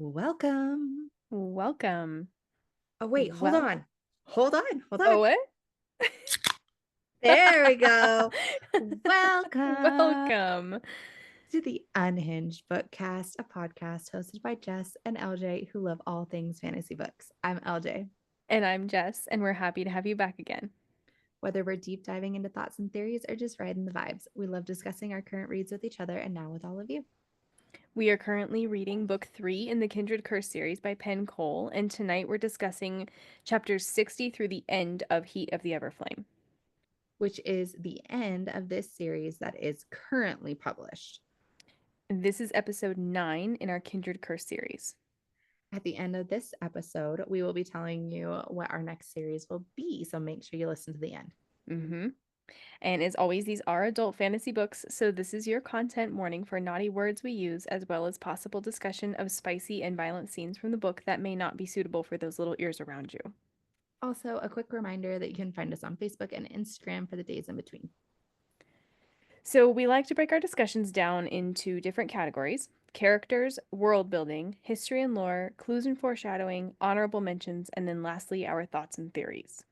Welcome. Welcome. Oh, wait, hold Well, on. Hold on. Hold oh, on. what? There we go. Welcome Welcome. to the Unhinged Bookcast, a podcast hosted by Jess and LJ, who love all things fantasy books. I'm LJ. And I'm Jess, and we're happy to have you back again. Whether we're deep diving into thoughts and theories or just riding the vibes, we love discussing our current reads with each other and now with all of you. We are currently reading book 3 in the Kindred Curse series by Penn Cole, and tonight we're discussing chapters 60 through the end of Heat of the Everflame. Which is the end of this series that is currently published. This is episode 9 in our Kindred Curse series. At the end of this episode, we will be telling you what our next series will be. So make sure you listen to the end. Mm-hmm. And as always, these are adult fantasy books, so this is your content warning for naughty words we use, as well as possible discussion of spicy and violent scenes from the book that may not be suitable for those little ears around you. Also, a quick reminder that you can find us on Facebook and Instagram for the days in between. So, we like to break our discussions down into different categories: characters, world building, history and lore, clues and foreshadowing, honorable mentions, and then lastly, our thoughts and theories.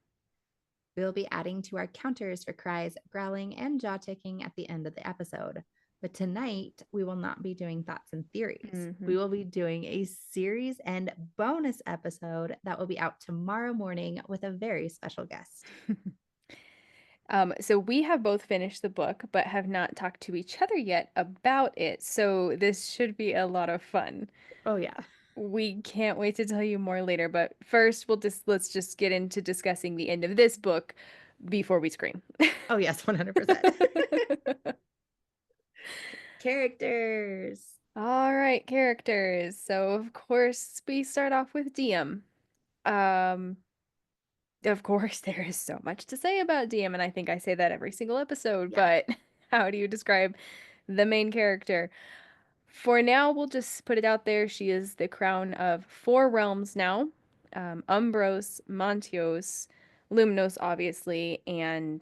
We'll be adding to our counters for cries, growling, and jaw ticking at the end of the episode. But tonight, we will not be doing thoughts and theories. Mm-hmm. We will be doing a series and bonus episode that will be out tomorrow morning with a very special guest. So we have both finished the book, but have not talked to each other yet about it. So this should be a lot of fun. Oh, yeah. We can't wait to tell you more later, but first let's just get into discussing the end of this book before we scream. Oh, yes, 100%. Characters. All right, characters. So of course we start off with Diem. Um, of course there is so much to say about Diem, and I think I say that every single episode, Yeah. but how do you describe the main character? For now, we'll just put it out there. She is the crown of 4 realms now. Umbros, Montios, Lumnos, obviously, and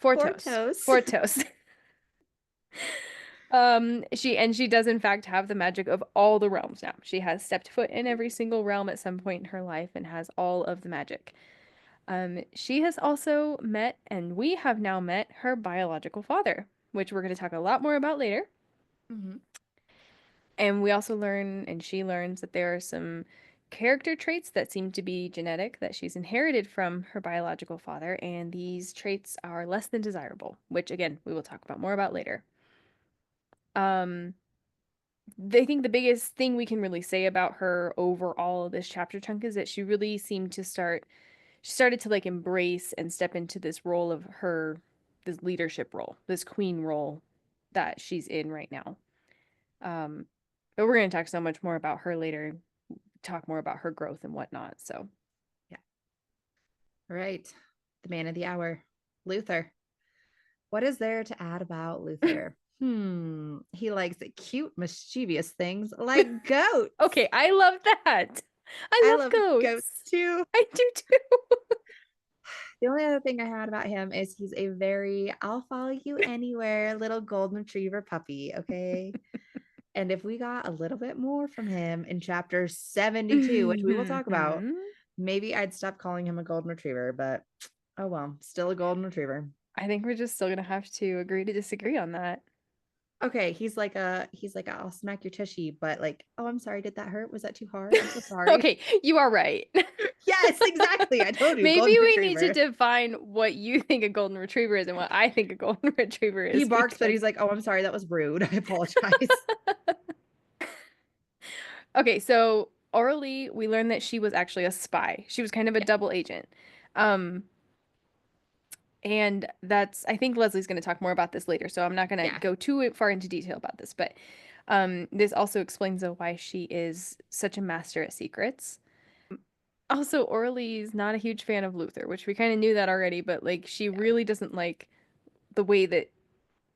Fortos. Portos. Fortos. She does in fact have the magic of all the realms now. She has stepped foot in every single realm at some point in her life and has all of the magic. She has also met, and we have now met, her biological father, which we're going to talk a lot more about later. Mm-hmm. And we also learn, and she learns, that there are some character traits that seem to be genetic that she's inherited from her biological father, and these traits are less than desirable, which again, we will talk about more about later. Um, I think the biggest thing we can really say about her overall this chapter chunk is that she started to like embrace and step into this role of this leadership role, this queen role that she's in right now. Um, but we're going to talk so much more about her later, talk more about her growth and whatnot. So, Yeah. All right. The man of the hour, Luther. What is there to add about Luther? He likes cute, mischievous things like goats. okay, I love that. I I love love goats goats. too. I do too. The only other thing I had about him is he's a very, I'll follow you anywhere little golden retriever puppy. Okay. And if we got a little bit more from him in chapter 72, which we will talk about, maybe I'd stop calling him a golden retriever, but oh well, still a golden retriever. I think we're just still going to have to agree to disagree on that. Okay, he's like I'll smack your tushy, but like, oh, I'm sorry, did that hurt? Was that too hard? I'm so sorry. okay, you are right. Yes, exactly. I told you, Maybe golden we need to retriever. define what you think a golden retriever is and what I think a golden retriever He is barks, but because he's like, oh, I'm sorry, that was rude. I apologize. Okay, so orally we learned that she was actually a spy. She was kind of a Yeah, double agent. Um and that's I think Leslie's going to talk more about this later, so I'm not going to yeah. go too far into detail about this, but this also explains though why she is such a master at secrets. Also, Orly's not a huge fan of Luther, which we kind of knew that already, but like she Yeah. really doesn't like the way that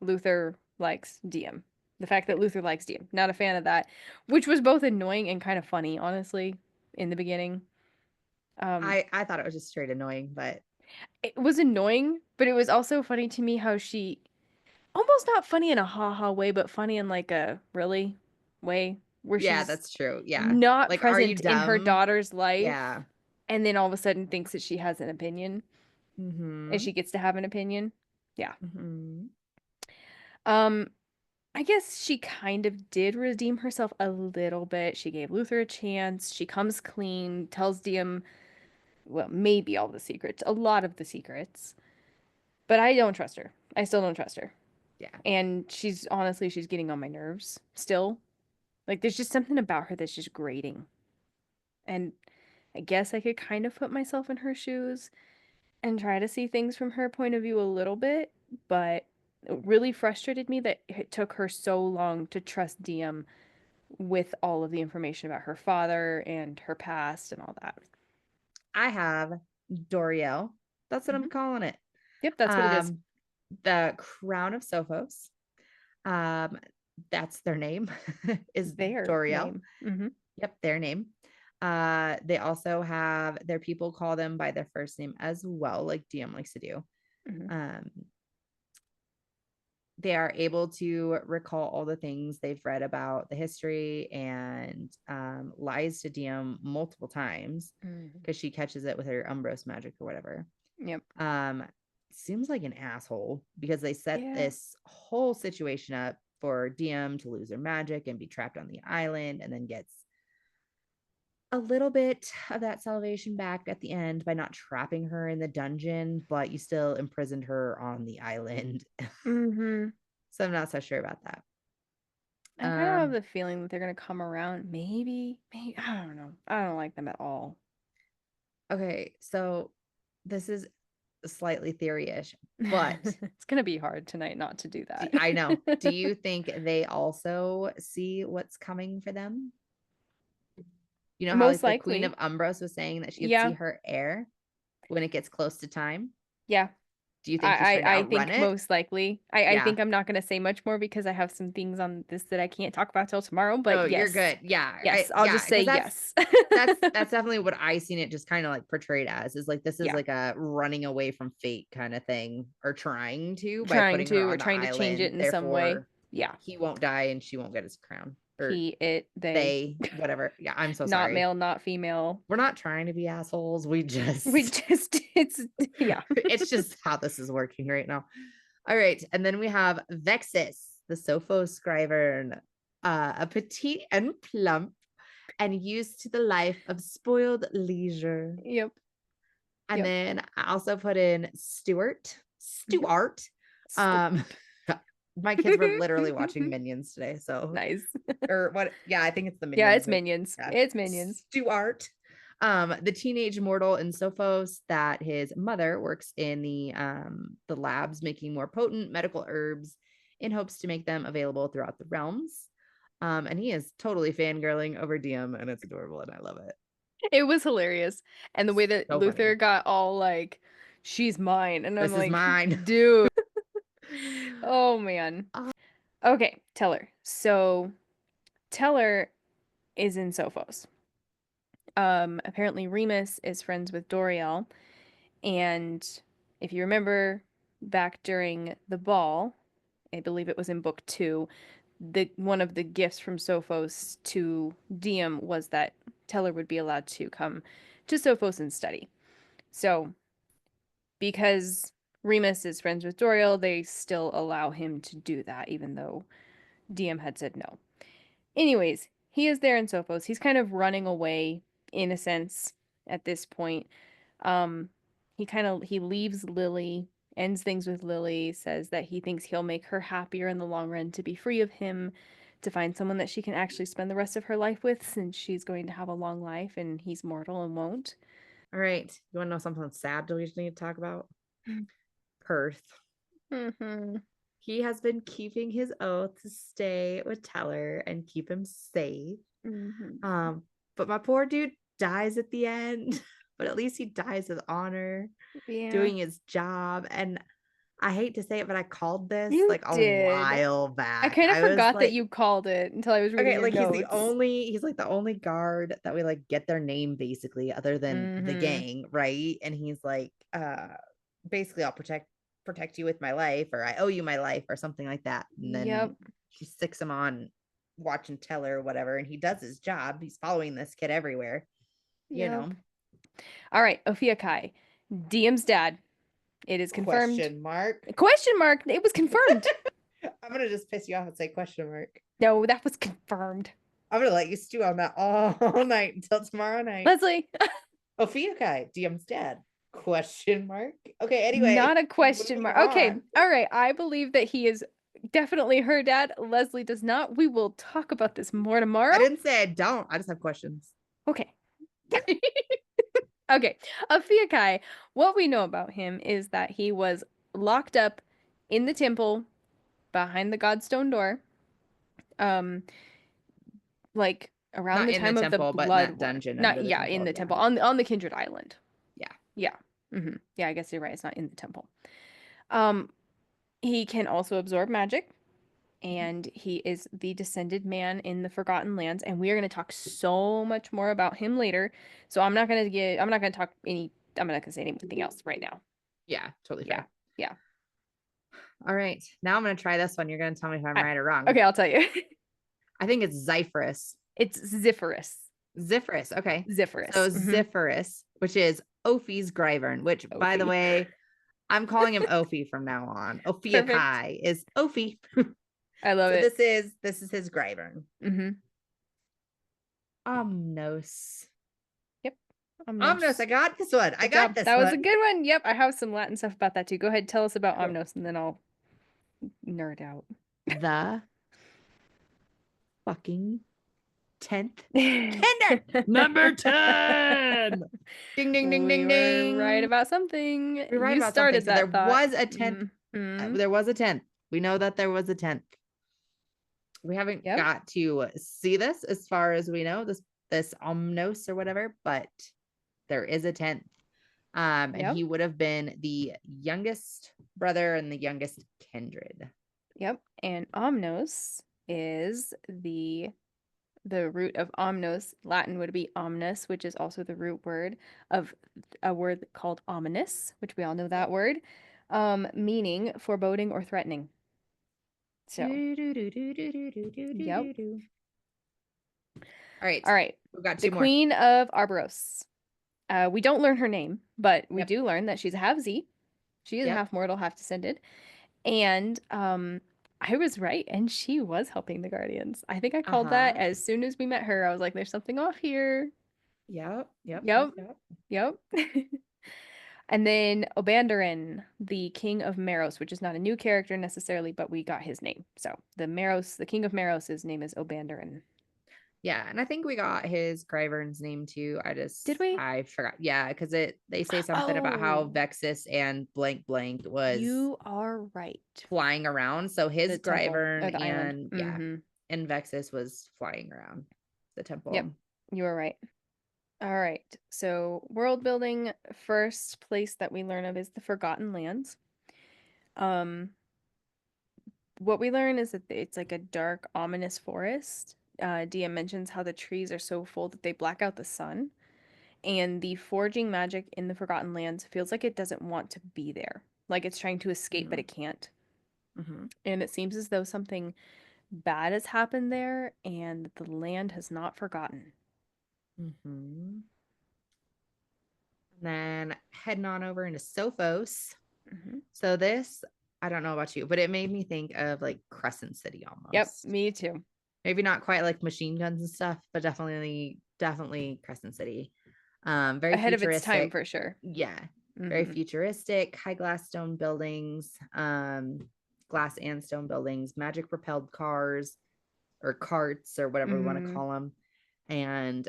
Luther likes Diem. The fact that Yeah. Luther likes Diem. Not a fan of that, which was both annoying and kind of funny, honestly, in the beginning. Um, I thought it was just straight annoying, but it was annoying, but it was also funny to me how she almost not funny in a ha ha way, but funny in like a really way. where Yeah, she's that's true. Yeah. not Like, are you present in her dumb? daughter's life Yeah. and then all of a sudden thinks that she has an opinion and Mm-hmm. she gets to have an opinion. Yeah. Mm-hmm. Um, I guess she kind of did redeem herself a little bit. She gave Luther a chance. She comes clean, tells Diem, well, maybe all the secrets, a lot of the secrets. But I don't trust her. I still don't trust her. Yeah. And she's getting on my nerves still. Like there's just something about her that's just grating. And I guess I could kind of put myself in her shoes and try to see things from her point of view a little bit, but it really frustrated me that it took her so long to trust Diem with all of the information about her father and her past and all that. I have Doriel. That's what I'm Hmm. calling it. Yep, that's what it is. Um, the Crown of Sophos. Um, that's their name, is Their Doriel. name. Hmm. Yep, their name. They also have their people call them by their first name as well, like DM likes to do. Hmm. Um, they are able to recall all the things they've read about the history and lies to DM multiple times Hmm. because she catches it with her Umbros magic or whatever. Yep. Um, seems like an asshole because they set Yeah. this whole situation up for DM to lose her magic and be trapped on the island and then gets a little bit of that salvation back at the end by not trapping her in the dungeon, but you still imprisoned her on the island. Hmm. So I'm not so sure about that. I kind of have Um, the feeling that they're gonna come around. Maybe. I don't know. I don't like them at all. okay, so this is slightly theory-ish, but It's gonna be hard tonight not to do that. I know. Do you think they also see what's coming for them? You know how Most like the Queen of likely. Umbros was saying that she could see Yeah. her heir when it gets close to time? Yeah. Do you think she's trying to I outrun think it? most likely. I Yeah. think I'm not gonna say much more because I have some things on this that I can't talk about till tomorrow, No, but you're yes. good. Yeah. Yes, I'll Yeah, just say because yes. that's definitely what I seen it just kind of like portrayed as is like this is Yeah. like a running away from fate kind of thing or trying to by Trying putting her to or on the trying to change it island. in some way. Therefore, Yeah. he won't die and she won't get his crown or He, it, they. they, whatever. Yeah, I'm so Not sorry. male, not female. We're not trying to be assholes. We We just just, it's, yeah. it's just how this is working right now. All right. And then we have Vexus, the Sophos Scrivern, a petite and plump and used to the life of spoiled leisure. Yep. And Yep. then I also put in Stuart. Mhm. Stuart. Um, Stewart. my kids were literally watching Minions today. So, Nice. or what? Yeah, I think it's the Yeah, Minions it's movie. minions. Yeah. It's minions. Stuart. The teenage mortal in Sophos that his mother works in the labs making more potent medical herbs in hopes to make them available throughout the realms. And he is totally fangirling over DM and it's adorable and I love it. It was hilarious. And the way that So Luther funny. got all like, she's mine. And I'm This is like, mine. dude. Oh man. Okay, Teller. So Teller is in Sophos. Apparently Remus is friends with Doriel. And if you remember back during the ball, I believe it was in book 2, the one of the gifts from Sophos to Diem was that Teller would be allowed to come to Sophos and study. So, because Remus is friends with Doriel, they still allow him to do that, even though Diem had said no. Anyways, he is there in Sophos. He's kind of running away in a sense at this point. Um, he leaves Lily, ends things with Lily, says that he thinks he'll make her happier in the long run to be free of him, to find someone that she can actually spend the rest of her life with since she's going to have a long life and he's mortal and won't. All right. You want to know something sad we just need to talk about? Perth. Mm-hmm. He has been keeping his oath to stay with Teller and keep him safe. Mm-hmm. Um, but my poor dude dies at the end, but at least he dies with honor, Yeah. doing his job. And I hate to say it, but I called this You like a did. while I back. kind of I was forgot that like, you called it until I was reading okay, your like notes. he's like the only guard that we like get their name basically, other than the Mm-hmm. gang, right? And he's like, basically I'll protect you with my life, or I owe you my life, or something like that. And then Yep. she sticks him on watch and tell or whatever, and he does his job. He's following this kid everywhere, you Yep. know. All right, Ophiuchi, Diem's dad. It is confirmed. Question mark. Question mark. It was confirmed. I'm gonna just piss you off and say question mark. No, that was confirmed. I'm gonna let you stew on that all night until tomorrow night. Leslie. Ophiuchi, DM's dad. Question mark. Okay, anyway, Not a question moving mark. Okay. on. All right. I believe that he is definitely her dad. Leslie does not. We will talk about this more tomorrow. I didn't say I don't. I just have questions. Okay. Okay. Ophiuchi, what we know about him is that he was locked up in the temple behind the Godstone door. Um, like around Not the in the time of the temple, but in Blood that War. dungeon Not under the yeah, in temple. the Yeah. temple on the Kindred Island. Yeah. Yeah. Yeah, I guess you're right. It's not in the temple. Um, he can also absorb magic, and he is the descended man in the Forgotten Lands, and we are going to talk so much more about him later. So I'm not going to talk any I'm not going to say anything else right now. Yeah, totally Yeah. fair. Yeah. All right. Now I'm gonna try this one. You're gonna tell me if I'm right or wrong. Okay, I'll tell you. I think it's Zephyrus. It's Zephyrus. Zephyrus. Okay. So Zephyrus. Zephyrus, which is Ophi's Gryvern, which by the Ophi. way, I'm calling him Ophi from now on. Perfect. Ophiuchi is Ophi. I love So it. this is his Gryvern. Omnos. Yep. Omnos. I got this one. I Good got job. this That was a one. good one. Yep, I have some Latin stuff about that too. Go ahead, tell us about Cool. Omnos, and then I'll nerd The fucking 10th out. Kinder. Number 10. Ding, ding, ding, ding, ding. Right about something. We're right You about something. started So there that thought. was a 10th. There was a 10th. We know that there was a 10th. We haven't Yep. got to see this as far as we know, this Omnos or whatever, but there is a 10th. And Yep. he would have been the youngest brother and the youngest kindred. Yep. And Omnos is the root of omnos. Latin would be omnis, which is also the root word of a word called ominous, which we all know that word, meaning foreboding or threatening. So, yep. All right. All right. We've got The two more. Queen of Arboros. We don't learn her name, but we do learn that she's a half-Z. She is half mortal, half descended. And I was right, and she was helping the Guardians. I think I called that as soon as we met her. I was like, there's something off here. Yep. And then Obandarin, the King of Meros, which is not a new character necessarily, but we got his name. So the King of Meros' name is Obandarin. Yeah, and I think we got his Gryvern's name too. Did we? I forgot. Yeah, because they say something about how Vexus and blank blank was You are right. Flying around. So his Gryvern and and Vexus was flying around the temple. Yep, you are right. All right. So world building, first place that we learn of is the Forgotten Lands. What we learn is that it's like a dark, ominous forest. Dia mentions how the trees are so full that they black out the sun. And the forging magic in the Forgotten Lands feels like it doesn't want to be there. Like it's trying to escape, but it can't. And it seems as though something bad has happened there and the land has not forgotten. Then heading on over into Sophos. So this, I don't know about you, but it made me think of like Crescent City almost. Yep, me too. Maybe not quite like machine guns and stuff, but definitely Crescent City. Very ahead futuristic. Of its time for sure. Yeah. Very futuristic, high glass stone buildings, glass and stone buildings, magic propelled cars or carts or whatever we want to call them. And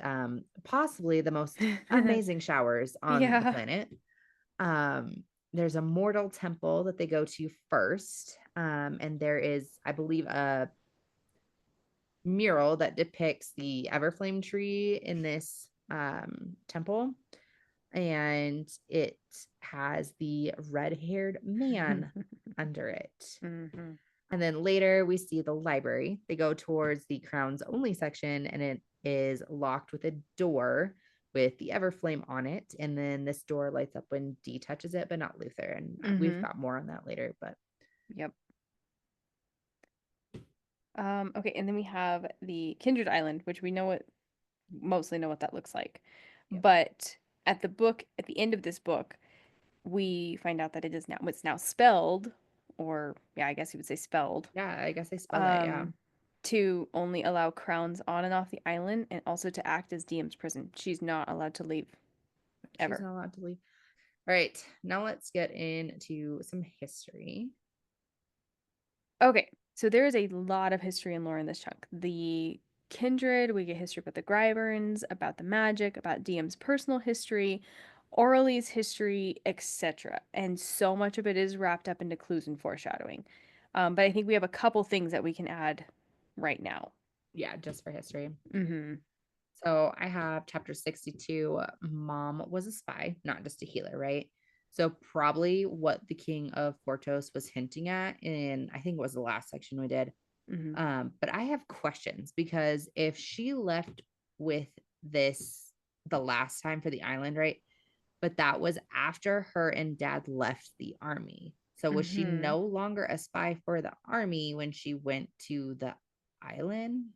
possibly the most amazing showers on the planet. There's a mortal temple that they go to first. And there is, I believe, a mural that depicts the Everflame tree in this temple. And it has the red-haired man under it. And then later we see the library. They go towards the crowns only section, and it is locked with a door with the Everflame on it. And then this door lights up when Dee touches it, but not Luther. And we've got more on that later. But yep. Okay, and then we have the Kindred Island, which we know what mostly know what that looks like. Yep. But at the end of this book, we find out that it's now spelled, or yeah, I guess you would say spelled, Yeah, I guess I spelled it. Yeah. um, to only allow crowns on and off the island and also to act as DM's prison. She's not allowed to leave She's ever. not allowed to leave. All right. Now let's get into some history. Okay, so there is a lot of history and lore in this chunk. The kindred, we get history about the Gryburns, about the magic, about DM's personal history, Orly's history, etc. And so much of it is wrapped up into clues and foreshadowing. But I think we have a couple things that we can add right now. Yeah, just for history. Mm-hmm. So I have chapter 62. Mom was a spy, not just a healer, right? So probably what the king of Fortos was hinting at in, I think it was the last section we did. Mm-hmm. But I have questions because if she left with this the last time for the island, right? But that was after her and dad left the army. So was she Mm-hmm. no longer a spy for the army when she went to the island?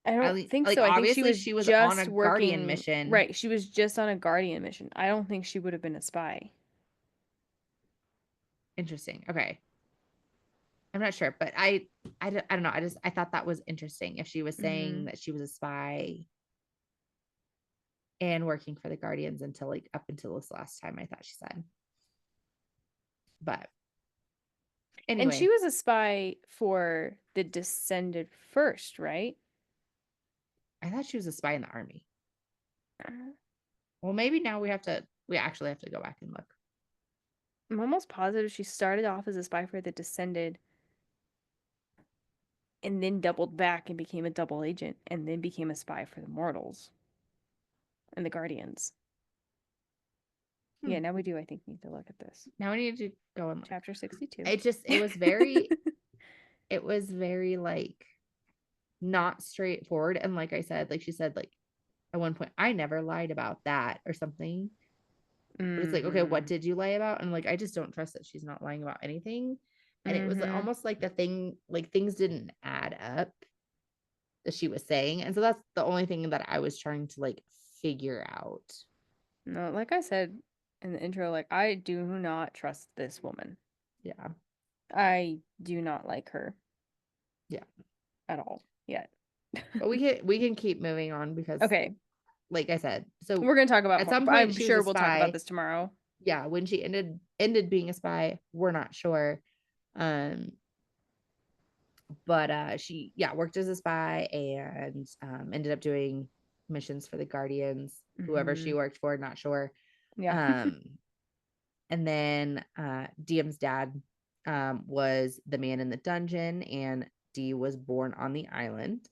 I don't think Like so. I think she obviously was she was on a just guardian working, mission. right. She was just on a guardian mission. I don't think she would have been a spy. Interesting. Okay. I'm not sure, but I don't know. I thought that was interesting if she was Mm-hmm. saying that she was a spy and working for the Guardians until like up until this last time I thought she said. But And she anyway, was a spy for the Descended first, right? I thought she was a spy in the army. Uh, Well, maybe now we actually have to go back and look. I'm almost positive she started off as a spy for the Descended and then doubled back and became a double agent and then became a spy for the Mortals and the Guardians. Hmm. Yeah, now we do, I think, need to look at this. Now we need to go and look. Chapter 62. It just it was very like not straightforward. And like I said, like she said, like at one point, I never lied about that or something. But it's like, okay, what Mm-hmm. did you lie about? And like, I just don't trust that she's not lying about anything. And it was Mm-hmm. almost like the thing, like things didn't add up that she was saying. And so that's the only thing that I was trying to like figure out. No, like I said in the intro, like I do not trust this woman. Yeah. I do not like her Yeah. at all yet. But we can keep moving on because Okay, like I said, so we're gonna talk about at more. some point I'm she was sure a we'll talk about spy. this tomorrow. Yeah, when she ended being a spy, we're not sure. Um, but she worked as a spy and ended up doing missions for the Guardians, whoever she Hmm. worked for, not sure. Yeah. Um, and then DM's dad was the man in the dungeon, and Dee was born on the island.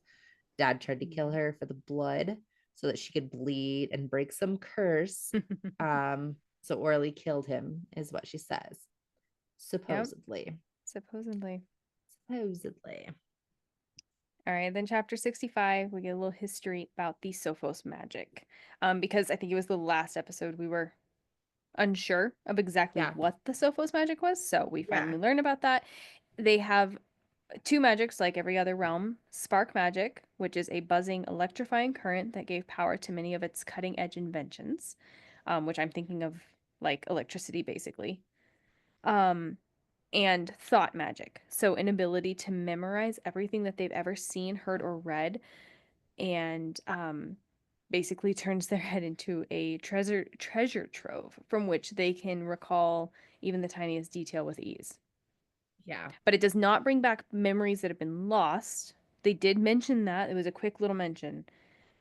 Dad tried to kill her for the blood so that she could bleed and break some curse. So Orly killed him, is what she says. Yep, Supposedly. supposedly. Supposedly. All right, then chapter 65, we get a little history about the Sophos magic. Because I think it was the last episode we were unsure of exactly Yeah. what the Sophos magic was, so we Yeah. finally learned about that. They have two magics like every other realm. Spark magic, which is a buzzing, electrifying current that gave power to many of its cutting edge inventions, which I'm thinking of like electricity basically. Um, and thought magic. So, an ability to memorize everything that they've ever seen, heard, or read, and basically turns their head into a treasure trove from which they can recall even the tiniest detail with ease. Yeah. But it does not bring back memories that have been lost. They did mention that. It was a quick little mention.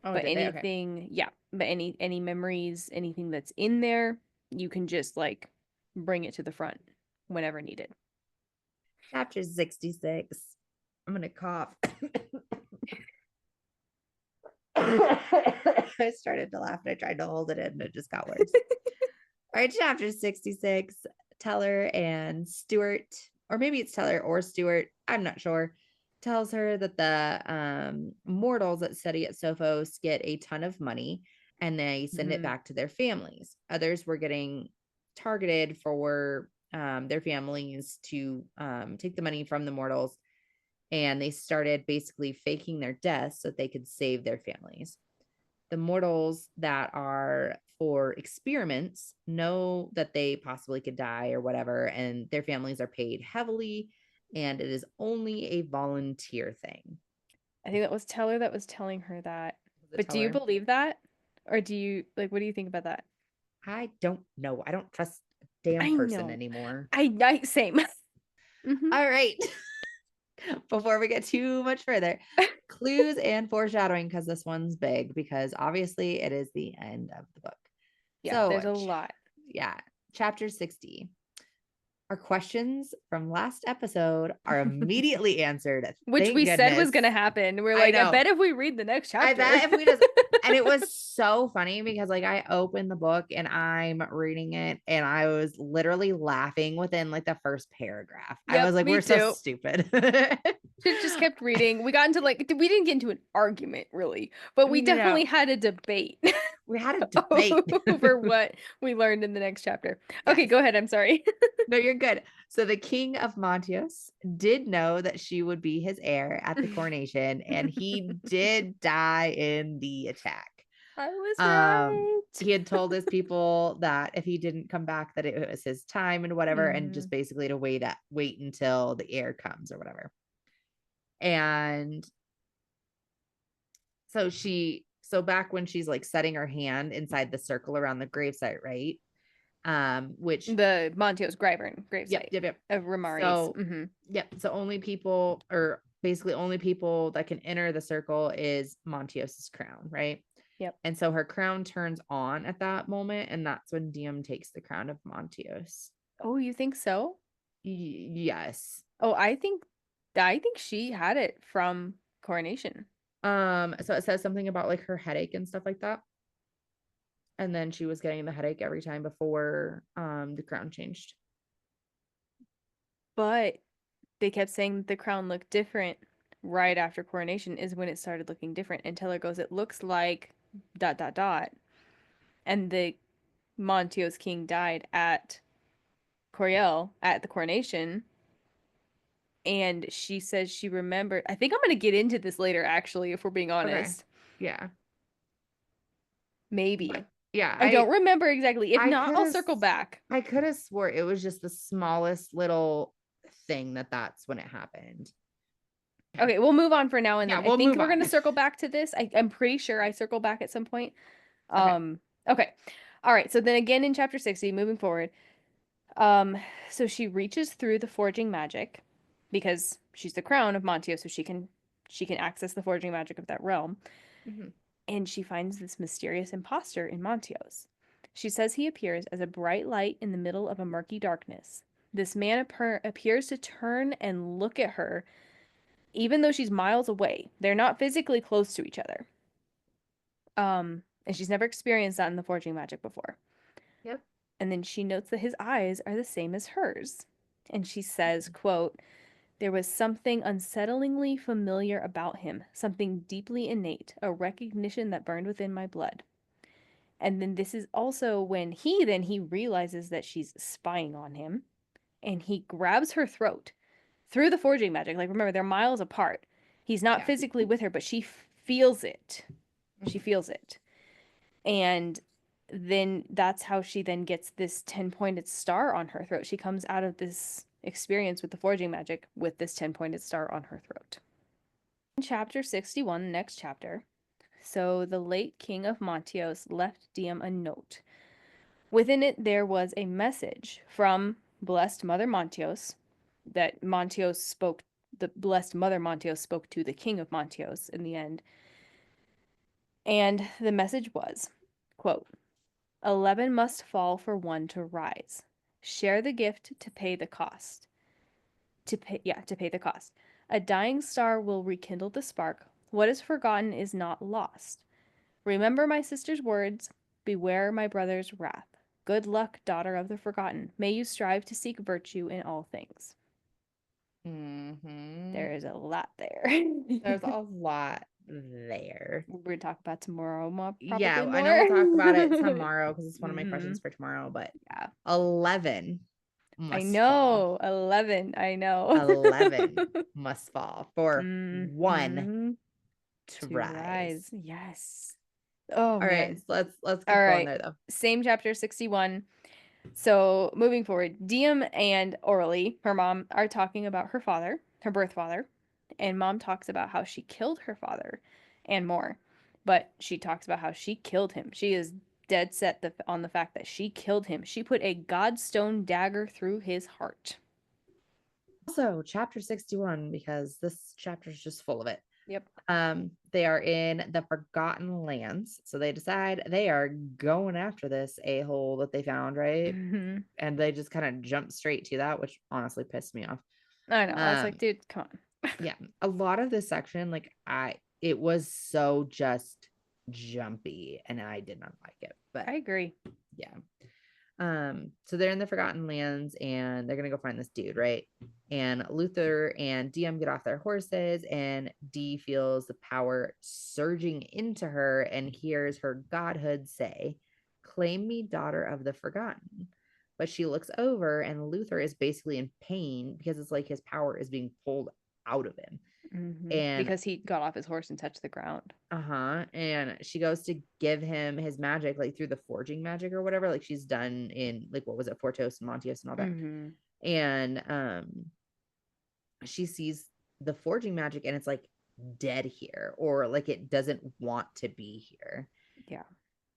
Oh, But did they? Okay. anything, yeah, but any memories, anything that's in there, you can just like bring it to the front whenever needed. Chapter 66. I'm going to cough. I started to laugh and I tried to hold it in and it just got worse. All right, chapter 66. Teller and Stuart, or maybe it's Teller or Stuart, I'm not sure, tells her that the mortals that study at Sophos get a ton of money and they send it Mm-hmm. back to their families. Others were getting targeted for their families to take the money from the mortals, and they started basically faking their deaths so that they could save their families. The mortals that are for experiments know that they possibly could die or whatever, and their families are paid heavily, and it is only a volunteer thing. I think that was Teller that was telling her that. Was it But do you Teller? believe that? Or do you like what do you think about that? I don't know. I don't trust a damn I person know. anymore. I same. hmm All right. Before we get too much further, clues and foreshadowing, because this one's big, because obviously it is the end of the book. Yeah, So, there's a lot. yeah, chapter 60. Our questions from last episode are immediately answered. Which Thank we said was goodness. gonna happen. We're I like, I know. bet if we read the next I chapter. bet if we just, and it was so funny because like I opened the book and I'm reading it and I was literally laughing within like the first paragraph. I was Yep, like, me we're so too. stupid. Should have just kept reading. We got into like we didn't get into an argument really, but we No, definitely had a debate we had a debate. over what we learned in the next chapter. Okay, Yes. go ahead. I'm sorry. No, you're good. So the king of Montios did know that she would be his heir at the coronation, and he did die in the attack. I was Um, right. he had told his people that if he didn't come back, that it was his time and whatever, and just Mhm. basically to wait until the heir comes or whatever. And so back when she's like setting her hand inside the circle around the gravesite, right? Which The Montios yep, gravesite yep, yep. of Ramari's. So yep, so only people, or basically only people that can enter the circle is Montios's crown, right? Yep. And so her crown turns on at that moment, and that's when Diem takes the crown of Montios. Oh, you think so? Yes. Oh, I think she had it from coronation. So it says something about like her headache and stuff like that. And then she was getting the headache every time before the crown changed. But they kept saying that the crown looked different right after coronation is when it started looking different. And Taylor goes, it looks like dot dot dot. And the Montios king died at Coriel at the coronation. And she says she remembered. I think I'm going to get into this later, actually, if we're being Okay. honest. Yeah. Maybe. But yeah, I don't remember exactly. If I not, could I'll have circle back. I could have swore it was just the smallest little thing that's when it happened. Okay. Okay, we'll move on for now, and Yeah, then I we'll think move we're on. gonna circle back to this. I'm pretty sure I circle back at some point. Okay. Okay. All right, so then again in chapter 60, moving forward. Um, so she reaches through the forging magic because she's the crown of Montio, so she can access the forging magic of that realm. Mhm. And she finds this mysterious imposter in Montios. She says he appears as a bright light in the middle of a murky darkness. This man appears to turn and look at her even though she's miles away. They're not physically close to each other. And she's never experienced that in the forging magic before. Yep. And then she notes that his eyes are the same as hers. And she says, quote, there was something unsettlingly familiar about him, something deeply innate, a recognition that burned within my blood. And then this is also when he realizes that she's spying on him and he grabs her throat through the forging magic. Like remember, they're miles apart. He's not Yeah. physically with her, but she feels it. She Mhm. feels it. And then that's how she then gets this 10-pointed star on her throat. She comes out of this experience with the forging magic with this 10-pointed star on her throat. In chapter 61, the next chapter, so the late king of Montios left Diem a note. Within it, there was a message from blessed Mother Montios that Montios spoke, the blessed Mother Montios spoke to the king of Montios in the end. And the message was, quote, 11 must fall for one to rise. Share the gift to pay the cost. To pay the cost. A dying star will rekindle the spark. What is forgotten is not lost. Remember my sister's words. Beware my brother's wrath. Good luck, daughter of the forgotten. May you strive to seek virtue in all things. Mhm. There is a lot there. There's a lot there. We're going to talk about tomorrow, Yeah, probably I know more. we'll talk about it tomorrow because it's one of my hmm questions for tomorrow, but Yeah. 11. I must fall. know. 11. I know. 11 must fall for one Mm-hmm. to To rise. rise. Yes. Oh All right, man. so let's All keep going right. there though. Same chapter 61. So moving forward, Diem and Orly, her mom, are talking about her father, her birth father, and mom talks about how she killed her father and more. But she talks about how she killed him. She is dead set on the fact that she killed him. She put a godstone dagger through his heart. Also, chapter 61, because this chapter is just full of it. Yep. They are in the Forgotten Lands. So they decide they are going after this a-hole that they found, right? Hmm. And they just kind of jump straight to that, which honestly pissed me off. I know. I was like, Um, dude, come on. yeah, a lot of this section, like it was so just jumpy and I did not like it. But I agree. yeah. So they're in the Forgotten Lands and they're gonna go find this dude, right? And Luther and DM get off their horses, and Dee feels the power surging into her and hears her godhood say, "Claim me, daughter of the Forgotten." But she looks over, and Luther is basically in pain because it's like his power is being pulled out of him. And Because he got off his horse and touched the ground. and she goes to give him his magic, like through the forging magic or whatever, like she's done in, like, what was it, Fortos and Montios and all that. Hmm. And she sees the forging magic and it's like dead here, or like it doesn't want to be here. Yeah.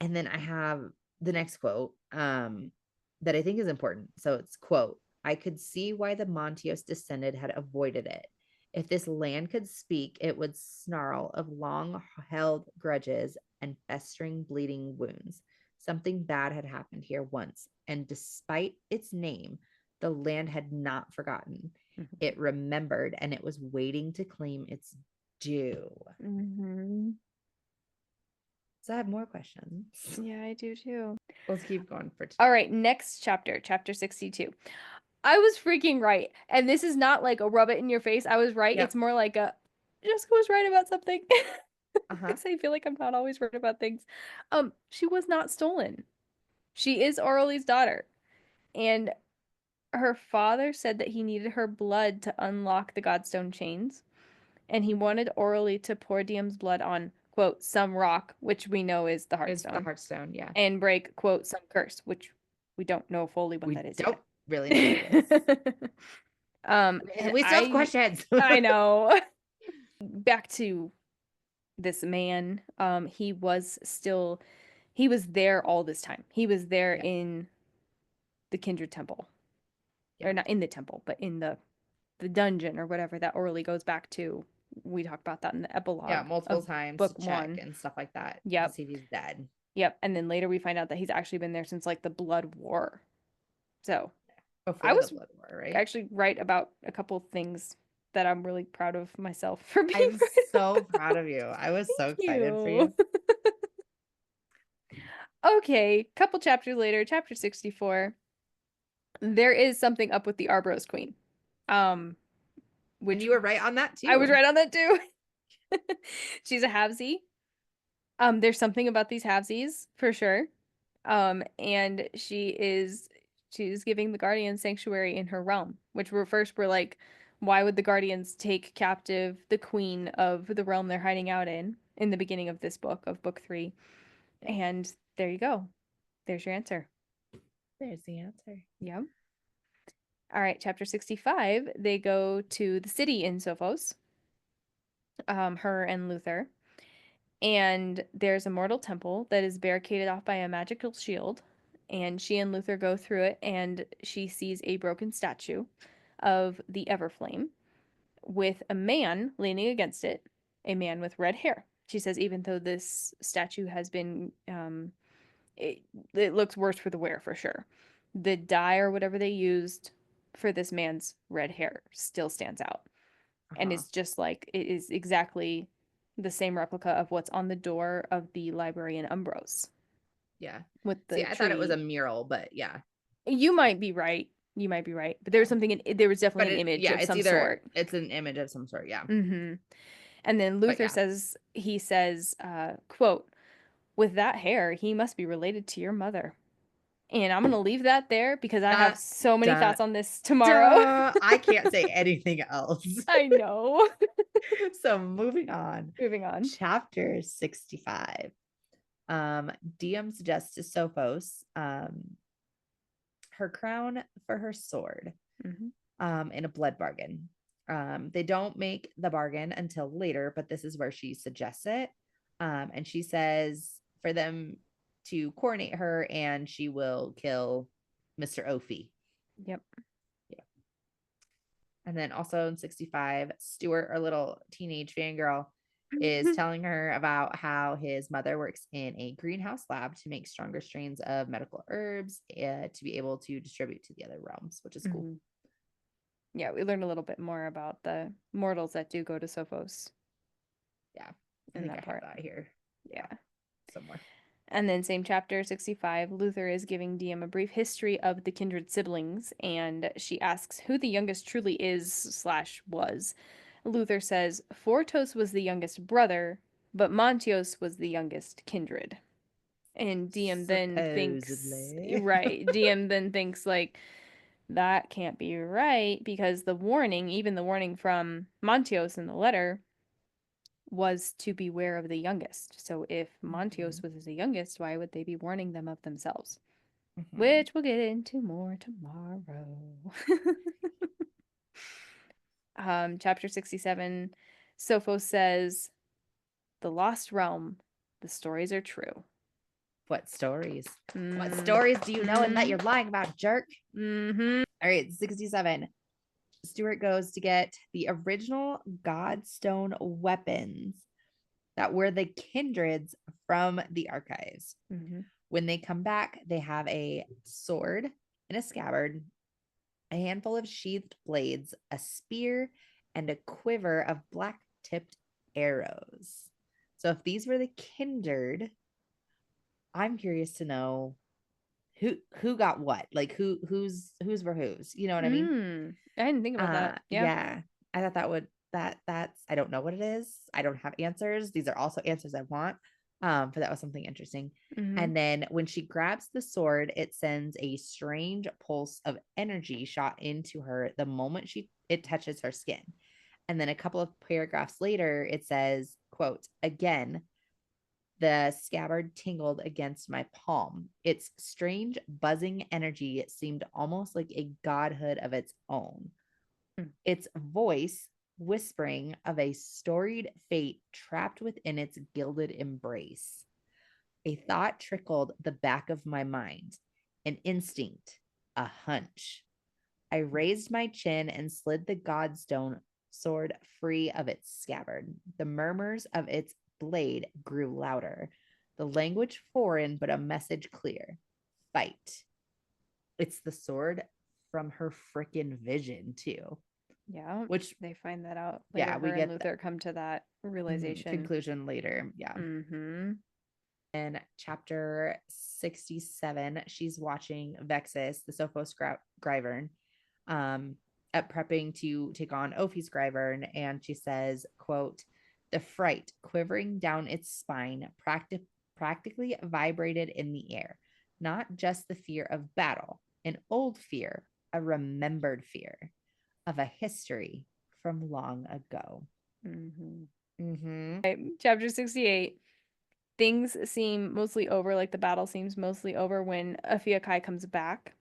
And then I have the next quote that I think is important. So it's quote, "I could see why the Montios descended had avoided it. If this land could speak, it would snarl of long held grudges and festering bleeding wounds. Something bad had happened here once, and despite its name, the land had not forgotten. Hmm. It remembered, and it was waiting to claim its due." Hmm. So I have more questions. Yeah, I do too. Let's keep going for All today. right, next chapter, chapter 62. I was freaking right. And this is not like a rub it in your face. I was right. It's Yep. more like a Jessica was right about something. Uh-huh. Because I feel like I'm not always right about things. She was not stolen. She is Orly's daughter. And her father said that he needed her blood to unlock the Godstone chains. And he wanted Orly to pour Diem's blood on, quote, some rock, which we know is the Is the Heartstone, Hearthstone, yeah. and break, quote, some curse, which we don't know fully what We that is don't yet. really know what it is. And We still have questions. I know. Back to this man. He was there all this time. He was there Yeah. in the Kindred Temple. Yeah. Or not in the temple, but in the dungeon or whatever that Orly goes back to. We talk about that in the Yeah, epilogue multiple of times to book check one. and stuff like that to Yep. see if he's dead. Yep. And then later we find out that he's actually been there since like the Blood War. So I Before the was Blood War, right? actually right about a couple things that I'm really proud of myself for being I'm right so about. proud of you. I was so Thank excited for you. you. Okay, couple chapters later, chapter 64. There is something up with the Arbros Queen. Um, And which you were right on that I was too. right on that too. She's a halvesy. There's something about these halvesies for sure. And she's giving the Guardians sanctuary in her realm, which we're like, why would the Guardians take captive the queen of the realm they're hiding out in the beginning of this book, of book 3? Yeah, And there you go. There's your answer. there's the answer. Yeah. All right, chapter 65, they go to the city in Sophos, her and Luther. And there's a mortal temple that is barricaded off by a magical shield. And she and Luther go through it, and she sees a broken statue of the Everflame with a man leaning against it, a man with red hair. She says, even though this statue has been, it, it looks worse for the wear for sure. The dye or whatever they used for this man's red hair still stands out. And Uh-huh. it's just like, it is exactly the same replica of what's on the door of the library in Umbros Yeah. with See, the I thought it was a tree. mural, but yeah. You might be right. You might be right. But there was Yeah. there was definitely But an it, image yeah, of some sort. it's an image of some sort, yeah. Mm-hmm. And then But Luther yeah. says, he says, quote, with that hair, he must be related to your mother. And I'm gonna leave that there because I have Dun, so many dun, thoughts on this tomorrow. duh. I can't say anything else. I know. So moving on. Moving on. Chapter 65. Diem suggests to Sophos her crown for her sword Hmm. in a blood bargain. They don't make the bargain until later, but this is where she suggests it. And she says for them to coordinate her and she will kill Mr. Ophi. Yep. Yeah. And then also in 65, Stuart, our little teenage fangirl, is telling her about how his mother works in a greenhouse lab to make stronger strains of medical herbs to be able to distribute to the other realms, which is cool. Hmm. Yeah, we learned a little bit more about the mortals that do go to Sophos Yeah. I in think I that have part. that here. Yeah. Yeah. Somewhere. And then, same chapter 65, Luther is giving Diem a brief history of the kindred siblings, and she asks who the youngest truly is slash was. Luther says Fortos was the youngest brother, but Montios was the youngest kindred. And Diem then thinks, Supposedly. right, Diem then thinks, like, that can't be right because the warning, even the warning from Montios in the letter, was to beware of the youngest. So if Mm-hmm. Montios was the youngest, why would they be warning them of themselves? Mm-hmm. Which we'll get into more tomorrow. Chapter 67, Sophos says, The Lost Realm, the stories are true. What stories? What Mm, stories do you know and that mm, you're lying about, jerk? mm-hmm, All right, 67. Stuart goes to get the original Godstone weapons that were the kindreds from the archives. mm-hmm, When they come back, they have a sword in a scabbard, a handful of sheathed blades, a spear, and a quiver of black tipped arrows. So if these were the kindred, I'm curious to know who got what, like who's were whose, you know what I mean? I didn't think about that. Yeah. Yeah, I thought that would that's I don't know what it is. I don't have answers. These are also answers I want. But that was something interesting. Mm-hmm. And then when she grabs the sword, it sends a strange pulse of energy shot into her the moment it touches her skin. And then a couple of paragraphs later, it says, quote, again, the scabbard tingled against my palm. Its strange buzzing energy seemed almost like a godhood of its own. Its voice whispering of a storied fate trapped within its gilded embrace. A thought trickled the back of my mind, an instinct, a hunch. I raised my chin and slid the Godstone sword free of its scabbard. The murmurs of its blade grew louder, the language foreign, but a message clear. Fight. It's the sword from her freaking vision, too. Yeah. Which, They find that out yeah, later. we Her and get the Luther come to that realization. conclusion later. Yeah. Mm-hmm. In chapter 67, she's watching Vexus, the Sophos Gryvern, um, at prepping to take on Ophi's Gryvern, and she says, quote, the fright quivering down its spine practically vibrated in the air, not just the fear of battle, an old fear, a remembered fear of a history from long ago. Mm-hmm. Mm-hmm. Right, chapter 68. Things seem mostly over, like the battle seems mostly over when Afiakai comes back.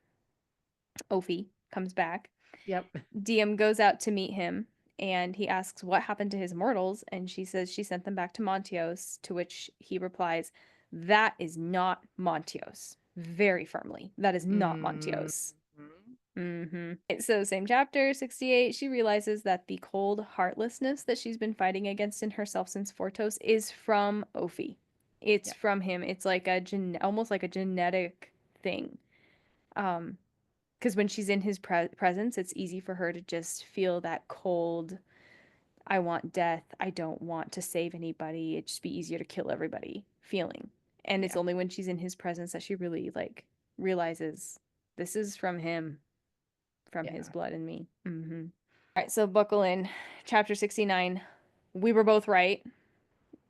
Ophi comes back. Yep. Diem goes out to meet him and he asks what happened to his mortals, and she says she sent them back to Montios, to which he replies, That is not Montios. Very firmly. That is not Mm-hmm. Montios. Mm-hmm. So, same chapter, 68, she realizes that the cold heartlessness that she's been fighting against in herself since Fortos is from Ophi. It's Yep. from him. It's like almost like a genetic thing. Um, because when she's in his presence, it's easy for her to just feel that cold, I want death, I don't want to save anybody, it'd just be easier to kill everybody feeling. And it's Yeah. only when she's in his presence that she really like realizes this is from him, from his Yeah. blood and me. Mm-hmm. All right, so buckle in. Chapter 69. We were both right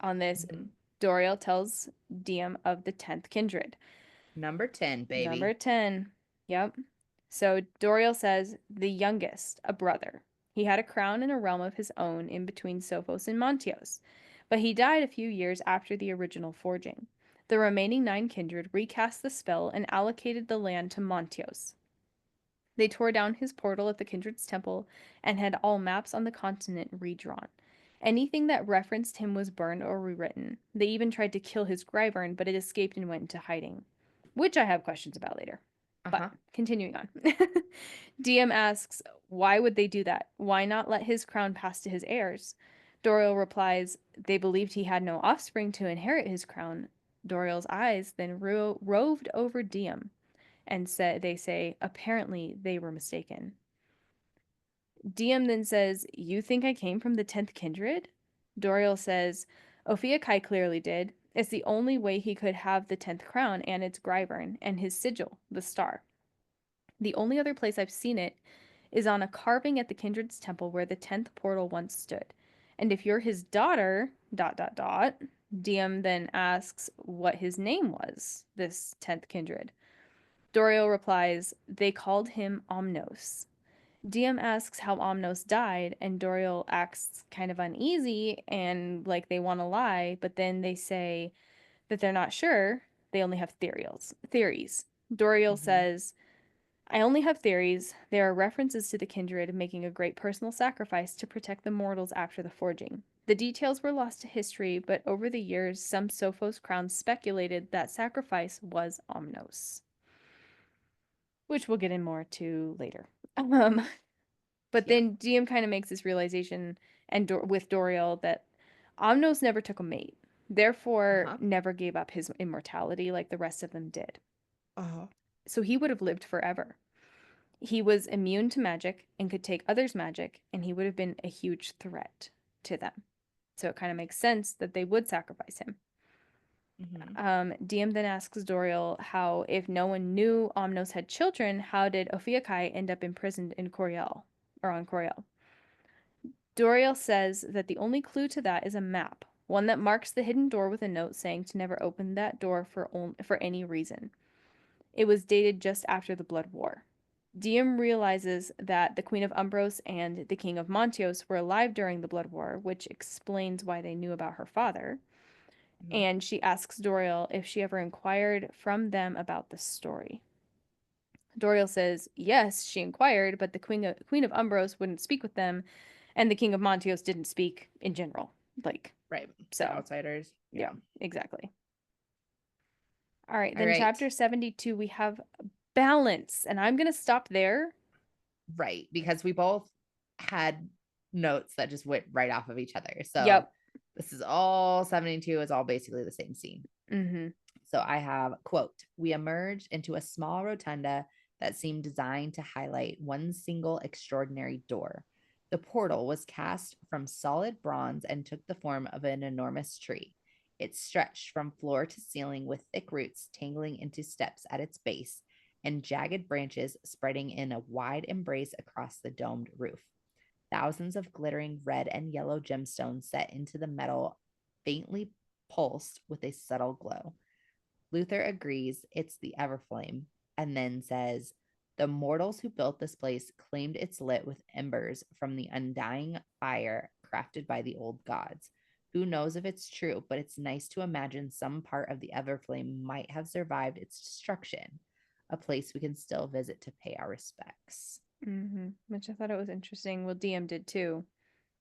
on this. Mm-hmm. Doriel tells Diem of the 10th kindred. Number 10, Number baby. 10. Yep. So Doriel says, the youngest, a brother. He had a crown and a realm of his own in between Sophos and Montios, but he died a few years after the original forging. The remaining 9 kindred recast the spell and allocated the land to Montios. They tore down his portal at the kindred's temple and had all maps on the continent redrawn. Anything that referenced him was burned or rewritten. They even tried to kill his Gryvern, but it escaped and went into hiding, which I have questions about later. But Uh-huh. continuing on. DM asks, why would they do that? Why not let his crown pass to his heirs? Doriel replies, they believed he had no offspring to inherit his crown. Doriel's eyes then roved over Diem and they say, apparently they were mistaken. Diem then says, you think I came from the 10th kindred? Doriel says, Ophiuchi clearly did. It's the only way he could have the 10th crown and its Gryvern and his sigil, the star. The only other place I've seen it is on a carving at the kindred's temple where the 10th portal once stood. And if you're his daughter, dot dot dot, Diem then asks what his name was, this 10th kindred. Doriel replies, they called him Omnos. Diem asks how Omnos died, and Doriel acts kind of uneasy and like they want to lie, but then they say that they're not sure. They only have theories. Doriel Mm-hmm. says, I only have theories. There are references to the kindred making a great personal sacrifice to protect the mortals after the forging. The details were lost to history, but over the years, some Sophos crowns speculated that sacrifice was Omnos, which we'll get in more to later. Um, but Yeah. then Diem kind of makes this realization and with Doriel that Omnos never took a mate, therefore Uh-huh. never gave up his immortality like the rest of them did. Uh-huh. So he would have lived forever. He was immune to magic and could take others' magic, and he would have been a huge threat to them. So it kind of makes sense that they would sacrifice him. Mm-hmm. Diem then asks Doriel how, if no one knew Omnos had children, how did Ophiuchi end up imprisoned in Coriel, or on Coriel? Doriel says that the only clue to that is a map, one that marks the hidden door with a note saying to never open that door for any reason. It was dated just after the Blood War. Diem realizes that the Queen of Umbros and the King of Montios were alive during the Blood War, which explains why they knew about her father. Mm-hmm. And she asks Doriel if she ever inquired from them about the story. Doriel says, yes, she inquired, but the Queen of Umbros wouldn't speak with them, and the King of Montios didn't speak in general. Like, Right. To so, outsiders. yeah, Yeah. exactly. All right, All then right. chapter 72, we have balance, and I'm going to stop there. Right. Because we both had notes that just went right off of each other. So Yep. this is all 72 is all basically the same scene. Mm-hmm. So I have, quote, we emerged into a small rotunda that seemed designed to highlight one single extraordinary door. The portal was cast from solid bronze and took the form of an enormous tree. It stretched from floor to ceiling with thick roots tangling into steps at its base and jagged branches spreading in a wide embrace across the domed roof. Thousands of glittering red and yellow gemstones set into the metal faintly pulsed with a subtle glow. Luther agrees it's the Everflame and then says, the mortals who built this place claimed it's lit with embers from the undying fire crafted by the old gods. Who knows if it's true, but it's nice to imagine some part of the Everflame might have survived its destruction, a place we can still visit to pay our respects. Mm-hmm. Which I thought it was interesting. Well, DM did too.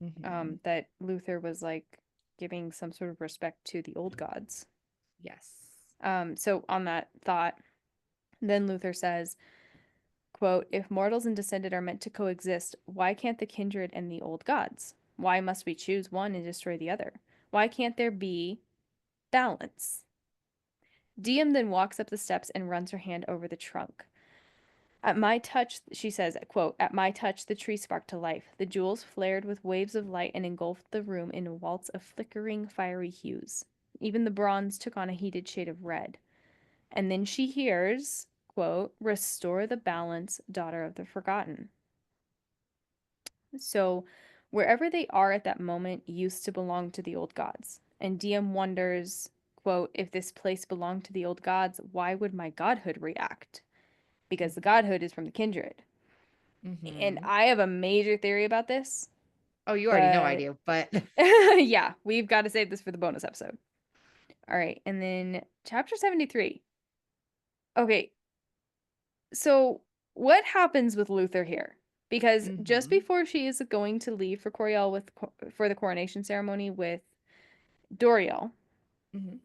Mm-hmm. That Luther was like giving some sort of respect to the old gods. Yes. So on that thought, then Luther says, quote, if mortals and descended are meant to coexist, why can't the kindred and the old gods? Why must we choose one and destroy the other? Why can't there be balance? Diem then walks up the steps and runs her hand over the trunk. At my touch, she says, quote, at my touch, the tree sparked to life. The jewels flared with waves of light and engulfed the room in a waltz of flickering, fiery hues. Even the bronze took on a heated shade of red. And then she hears, quote, restore the balance, daughter of the forgotten. So, wherever they are at that moment used to belong to the old gods. And Diem wonders, quote, if this place belonged to the old gods, why would my godhood react? Because the Mhm. godhood is from the kindred. And Mhm. I have a major theory about this, Oh, you already know I but do, but yeah, we've got to save this for the bonus episode. All right. And then chapter 73. Okay. So what happens with Luther here? Because just Mhm. before she is going to leave for Coriel for the coronation ceremony with Doriel, Mhm.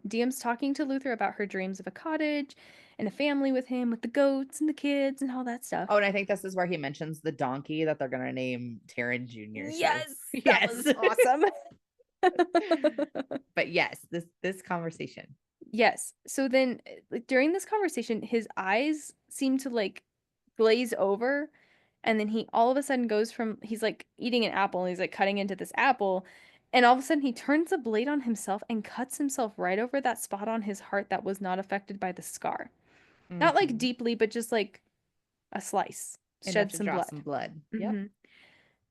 Diem's talking to Luther about her dreams of a cottage and a family with him, with the goats and the kids and all that stuff. Oh, and I think this is where he mentions the donkey that they're gonna name Taryn Jr. too. Yes, that Yes. was awesome. But yes, this conversation. Yes. So then, like, during this conversation, his eyes seem to like glaze over, and then he all of a sudden goes from he's like eating an apple and he's like cutting into this apple, and all of a sudden he turns the blade on himself and cuts himself right over that spot on his heart that was not affected by the scar. Not like Mhm. deeply, but just like a slice. Enough Shed to some draw blood. some blood. Yep. Hmm.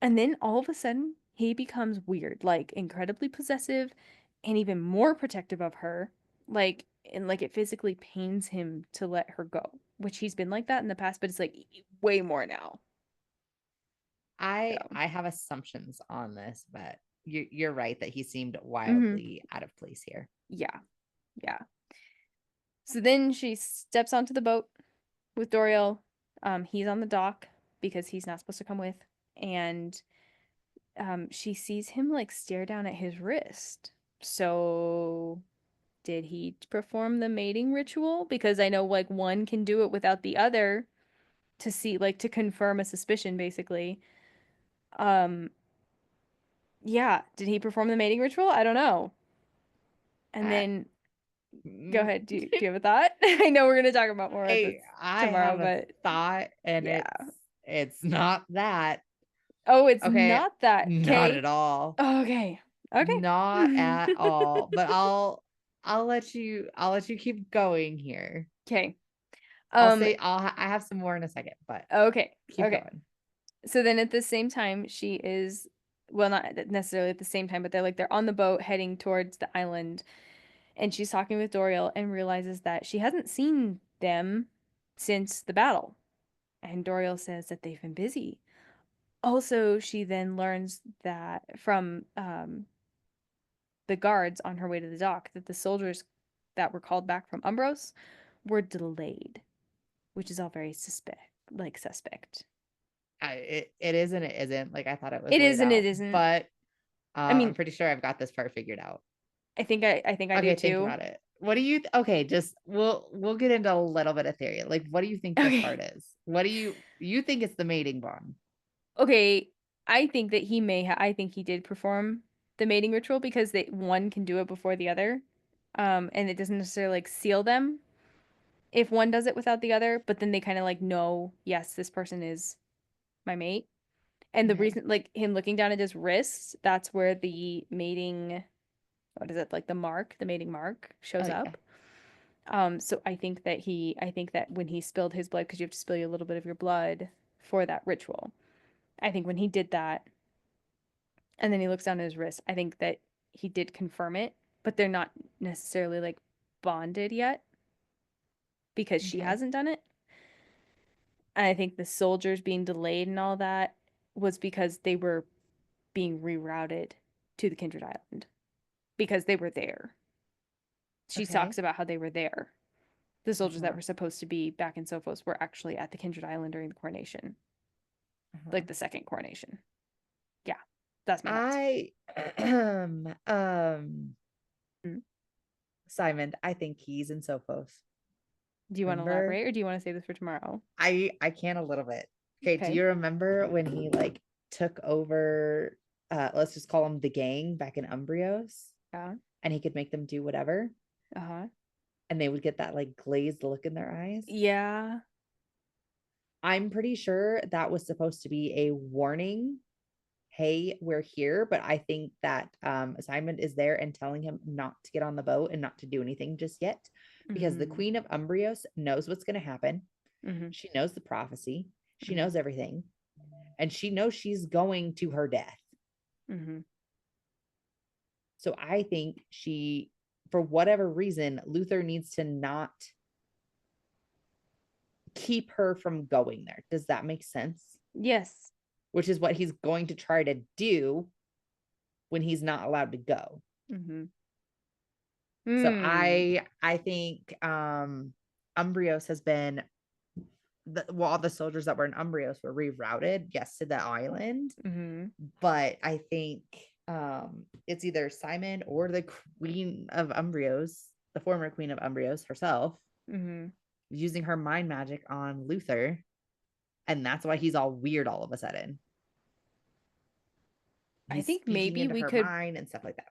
And then all of a sudden, he becomes weird, like incredibly possessive and even more protective of her. Like, and like it physically pains him to let her go, which he's been like that in the past, but it's like way more now. So, I have assumptions on this, but you're right that he seemed hmm, wildly out of place here. yeah, yeah. So then she steps onto the boat with Doriel. He's on the dock because he's not supposed to come with. And she sees him like stare down at his wrist. So did he perform the mating ritual? Because I know like one can do it without the other to see like to confirm a suspicion basically. Um yeah, did he perform the mating ritual? I don't know. And I, then go mm, ahead. Do you have a thought? I know we're going to talk about more of this I tomorrow, have a but thought, and yeah. it's not that. Oh, it's Okay, not that. not at Okay. all. Okay. Not Okay. at all. But I'll let you keep going here. Okay. I'll Um say I have some more in a second, but okay. keep Okay. going. So then at the same time, she is, well, not necessarily at the same time, but they're on the boat heading towards the island, and she's talking with Doriel and realizes that she hasn't seen them since the battle. And Doriel says that they've been busy. Also, she then learns that from the guards on her way to the dock that the soldiers that were called back from Umbros were delayed, which is all very suspect. It is and it isn't. Like I thought it was It laid is and it out, isn't. but I I'm mean, pretty sure I've got this part figured out. I think I do Okay, think too. about it. What do you okay, just we'll get into a little bit of theory. Like what do you think this Okay. part is? What do you think it's the mating bond? Okay, I think that I think he did perform the mating ritual because one can do it before the other. And it doesn't necessarily like seal them if one does it without the other, but then they kind of like know, yes, this person is my mate. And the Okay. reason like him looking down at his wrists, that's where the mating, what is it, like the mating mark Oh shows yeah. up. So I think that when he spilled his blood, because you have to spill a little bit of your blood for that ritual. I think when he did that, and then he looks down at his wrist. I think that he did confirm it, but they're not necessarily like bonded yet because she Okay. hasn't done it. And I think the soldiers being delayed and all that was because they were being rerouted to the Kindred Island because they were there. She Okay. talks about how they were there. The soldiers that Uh-huh. were supposed to be back in Sophos were actually at the Kindred Island during the coronation, Uh-huh. like the second coronation. Yeah, that's my thoughts. I Mm. Simon, I think he's in Sophos. Do you want to Remember? elaborate or do you want to save this for tomorrow? I can a little bit. Okay, do Okay. you remember when he like took over let's just call him the gang back in Umbrios Yeah. and he could make them do whatever Uh huh. and they would get that like glazed look in their eyes? Yeah. I'm pretty sure that was supposed to be a warning. Hey, we're here, but I think that Simon is there and telling him not to get on the boat and not to do anything just yet because the Mm-hmm. Queen of Umbrios knows what's going to happen. Mm-hmm. She knows the prophecy. She Mm-hmm. knows everything. And she knows she's going to her death. Mm-hmm. So I think she for whatever reason, Luther needs to not keep her from going there. Does that make sense? Yes. Which is what he's going to try to do when he's not allowed to go. Mm-hmm. So Hmm. I think Umbrios has been all the soldiers that were in Umbrios were rerouted, yes, to the island. Mm-hmm. But I think it's either Simon or the Queen of Umbrios, the former Queen of Umbrios herself, Mm-hmm. using her mind magic on Luther, and that's why he's all weird all of a sudden. I He's think speaking maybe into we her could mind and stuff like that.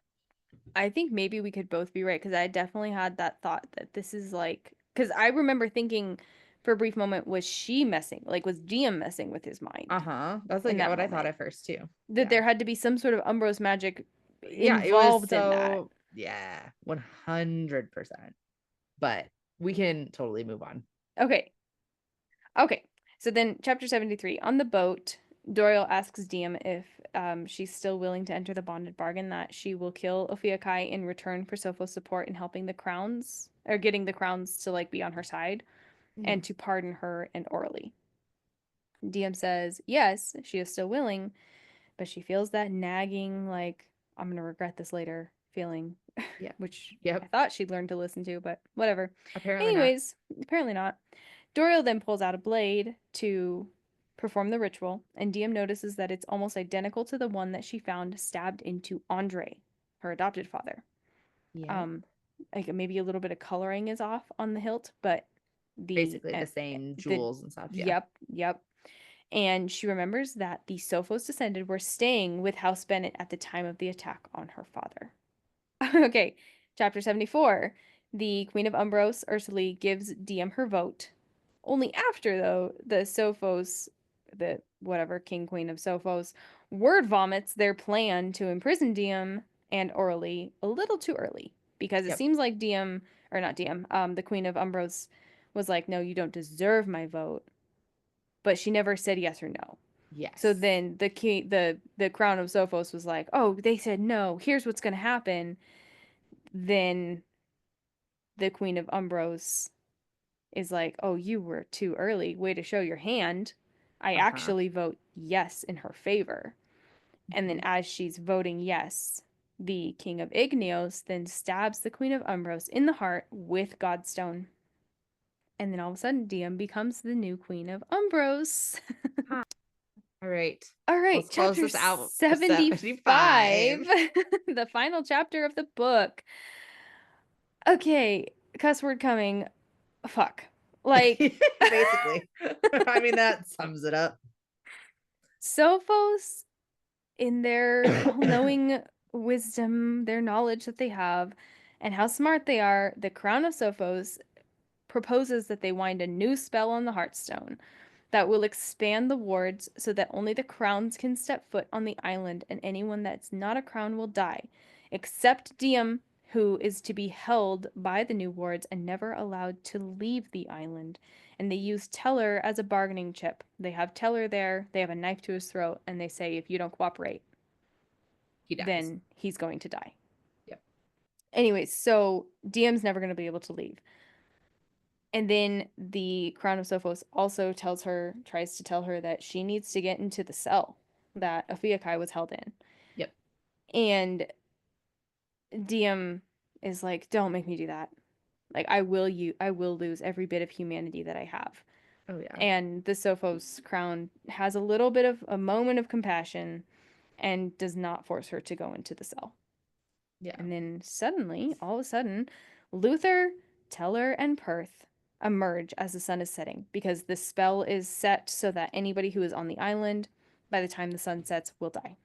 I think maybe we could both be right because I definitely had that thought that this is like because I remember thinking for a brief moment, was she messing, like was Diem messing with his mind Uh-huh. That's in like that what I thought moment? at first too. That Yeah. there had to be some sort of Umbros magic Yeah, it was involved in that. so yeah, 100%. But we can totally move on. Okay. Okay. So then, chapter 73. On the boat, Doriel asks Diem if she's still willing to enter the bonded bargain that she will kill Ophiuchi in return for Sophos' support in helping the crowns, or getting the crowns to like be on her side, and Mhm. to pardon her and Orly. Diem says yes, she is still willing, but she feels that nagging, like, I'm going to regret this later feeling, Yeah. which I Yep. thought she'd learn to listen to, but whatever. Apparently not. Anyways, apparently not. Doriel then pulls out a blade to perform the ritual, and Diem notices that it's almost identical to the one that she found stabbed into Andre, her adopted father. Yep. Um, like maybe a little bit of coloring is off on the hilt, but the Basically the same the jewels and stuff. Yeah. yep. And she remembers that the Sophos descended were staying with House Bennett at the time of the attack on her father. Okay, chapter 74. The Queen of Umbros, Ursula, gives Diem her vote. Only after, though, the Sophos, the whatever King Queen of Sophos, word vomits their plan to imprison Diem and Orly a little too early. Because it Yep. seems like Diem, or not Diem, the Queen of Umbros was like, no, you don't deserve my vote. But she never said yes or no. So Yes. then the crown of Sophos was like, "Oh, they said no. Here's what's going to happen." Then the Queen of Umbros is like, "Oh, you were too early. Way to show your hand. I Uh-huh. actually vote yes in her favor." And then Mhm. as she's voting yes, the King of Igneos then stabs the Queen of Umbros in the heart with Godstone. And then all of a sudden, Diem becomes the new Queen of Umbros. Huh. All right. All right, Let's close chapter this out. 75, 75. the final chapter of the book. Okay, cuss word coming. Fuck. Like, Basically. I mean, that sums it up. Sophos, in their all knowing wisdom, their knowledge that they have, and how smart they are, the Crown of Sophos proposes that they wind a new spell on the Heartstone that will expand the wards so that only the crowns can step foot on the island and anyone that's not a crown will die, except Diem, who is to be held by the new wards and never allowed to leave the island. And they use Teller as a bargaining chip. They have Teller there, they have a knife to his throat, and they say if you don't cooperate, He dies. then he's going to die. Yep. Anyways, so Diem's never going to be able to leave. And then the Crown of Sophos also tries to tell her that she needs to get into the cell that Ophiuchi was held in. Yep. And Diem is like, don't make me do that. Like I will lose every bit of humanity that I have. Oh yeah. And the Sophos crown has a little bit of a moment of compassion and does not force her to go into the cell. Yeah. And then suddenly, all of a sudden, Luther, Teller, and Perth emerge as the sun is setting because the spell is set so that anybody who is on the island by the time the sun sets will die.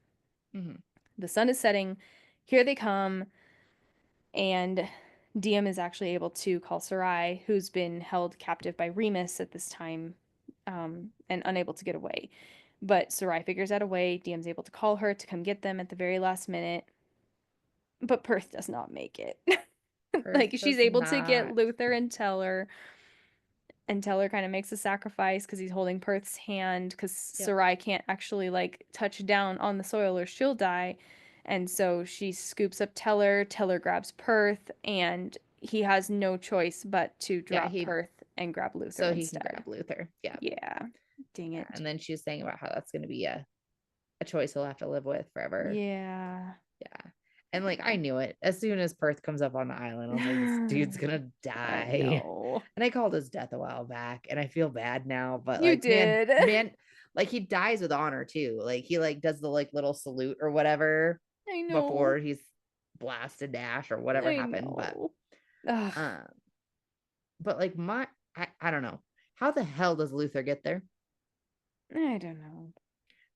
Hmm. The sun is setting. Here they come, and Diem is actually able to call Sarai, who's been held captive by Remus at this time, and unable to get away. But Sarai figures out a way. Diem's able to call her to come get them at the very last minute. But Perth does not make it. Perth Like she's does able to get not. Luther and Teller kind of makes a sacrifice because he's holding Perth's hand because Yep. Sarai can't actually like touch down on the soil or she'll die. And so she scoops up Teller. Teller grabs Perth, and he has no choice but to Yeah, drop Perth and grab Luther so he can instead. grab Luther. Yeah. Yeah. Dang Yeah. it. And then she was saying about how that's going to be a choice he'll have to live with forever. Yeah. Yeah. And like I knew it as soon as Perth comes up on the island. I was like, this dude's gonna I die. know. And I called his death a while back, and I feel bad now. But You like, did. man, like he dies with honor too. Like he like does the like little salute or whatever I know. before he's blasted dash or whatever I happened. But know. Ugh. um, but like I don't know. How the hell does Luther get there? I don't know.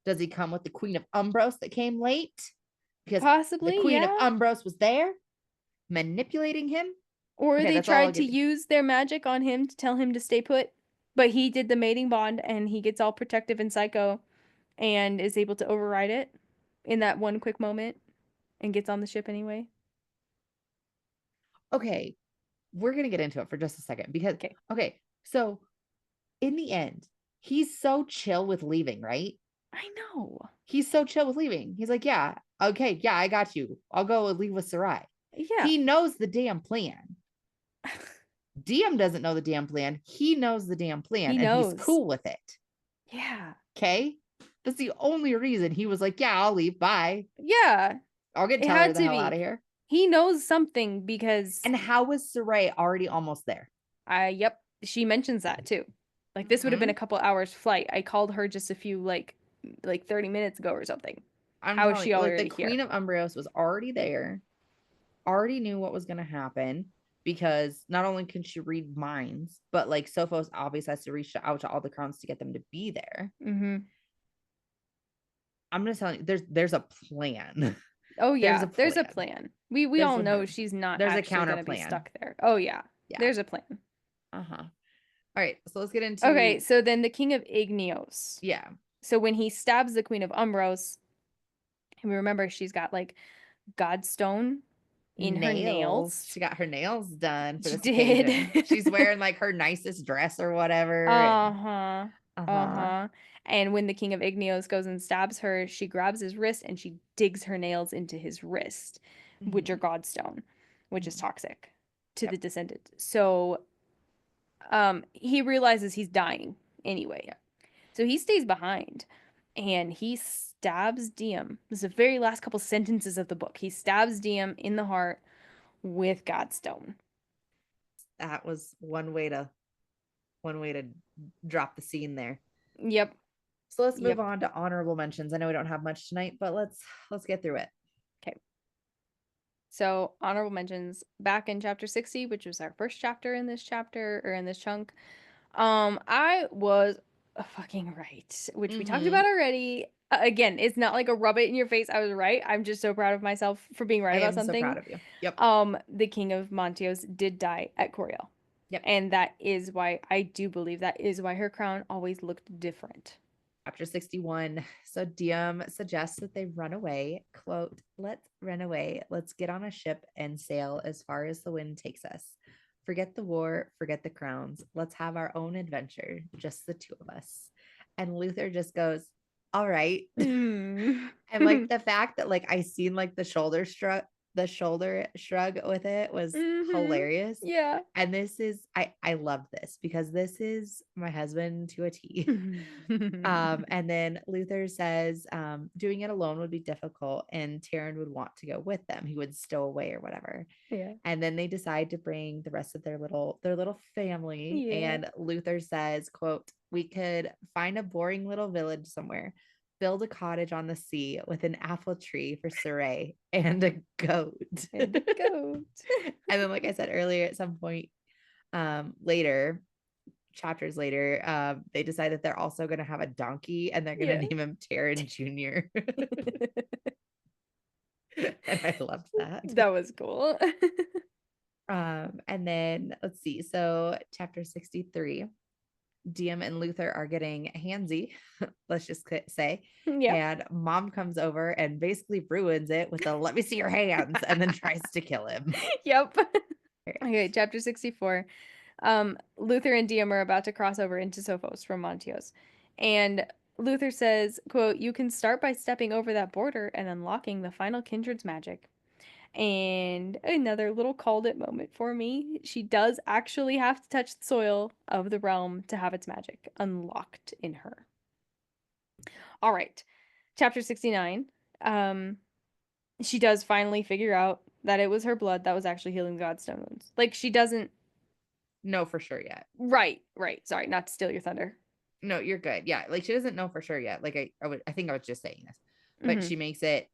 Does he come with the Queen of Umbros that came late? Because the Possibly, Queen of yeah. Umbros was there manipulating him. Or Okay, they that's all I'll tried to give you. use their magic on him to tell him to stay put, but he did the mating bond and he gets all protective and psycho and is able to override it in that one quick moment and gets on the ship anyway. Okay, we're gonna get into it for just a second because Okay. okay, so in the end, he's so chill with leaving, right? I know. He's so chill with leaving. He's like, yeah, okay, yeah, I got you. I'll go and leave with Sarai. Yeah. He knows the damn plan. DM doesn't know the damn plan. He knows the damn plan He and he's knows. cool with it. Yeah. Okay. That's the only reason he was like, yeah, I'll leave. Bye. Yeah. I'll get It Teller had the to hell out be. of here. He knows something because And how was Sarai already almost there? yep, she mentions that too. Like this would have been a Mm-hmm. couple hours flight. I called her just a few like 30 minutes ago or something. I'm How is telling she you, like the already Queen here? of Umbrios was already there, already knew what was going to happen because not only can she read minds, but like Sophos obviously has to reach out to all the crowns to get them to be there. Mm-hmm. I'm just telling you, there's a plan. Oh There's a yeah, there's a plan. plan. We There's all a know she's not there's a actually counter gonna be plan. stuck there. Oh yeah, Yeah. there's a plan. Uh-huh. All right. So let's get Okay, into so then the King of Igneos. yeah. So when he stabs the Queen of Umbros, and we remember she's got like Godstone in her Nails. nails. She got her nails done for She this did. occasion. She's wearing like her nicest dress or whatever. And Uh-huh. uh-huh. Uh-huh. And when the King of Igneos goes and stabs her, she grabs his wrist and she digs her nails into his wrist, which are Mm-hmm. Godstone, which is Mm-hmm. toxic to the Yep. descendant. So he realizes he's dying anyway. Yep. So he stays behind and he stabs Diem. This is the very last couple sentences of the book. He stabs Diem in the heart with Godstone. That was one way to drop the scene there. Yep. So let's move Yep. on to honorable mentions. I know we don't have much tonight, but let's get through it. Okay. So, honorable mentions back in chapter 60, which was our first chapter in this chapter or in this chunk. I was fucking right, which we talked Mm-hmm. about already. Again, it's not like a rub it in your face. I was right. I'm just so proud of myself for being right I about am so something. proud of you. Yep. The King of Montios did die at Coriel. Yep. And that is why I do believe that is why her crown always looked different. Chapter 61. So Diem suggests that they run away. Quote, let's run away. Let's get on a ship and sail as far as the wind takes us. Forget the war, forget the crowns. Let's have our own adventure, just the two of us. And Luther just goes, all right. Mm. And like the fact that like I seen like the shoulder shrug with it was Mm-hmm. hilarious. Yeah. And this is I love this because this is my husband to a T. And then Luther says doing it alone would be difficult and Taryn would want to go with them. He would stow away or whatever. Yeah. And then they decide to bring the rest of their little family. Yeah. And Luther says, quote, we could find a boring little village somewhere, build a cottage on the sea with an apple tree for Saray and a goat. And a goat. And then, like I said earlier, at some point later, chapters later, they decide that they're also going to have a donkey and they're going to Yeah. name him Taryn Jr. And I loved that. That was cool. And then let's see. So, chapter 63, Diem and Luther are getting handsy, let's just say. Yep. And mom comes over and basically ruins it with the let me see your hands and then tries to kill him. Yep. Okay, chapter 64. Luther and Diem are about to cross over into Sophos from Montios. And Luther says, quote, "You can start by stepping over that border and unlocking the final kindred's magic." And another little called it moment for me. She does actually have to touch the soil of the realm to have its magic unlocked in her. All right. Chapter 69. Um, she does finally figure out that it was her blood that was actually healing the Godstone wounds. Like, she doesn't. know for sure yet. Right, right. Sorry, not to steal your thunder. No, you're good. Yeah, like she doesn't know for sure yet. Like I think I was just saying this, but Mm-hmm. she makes it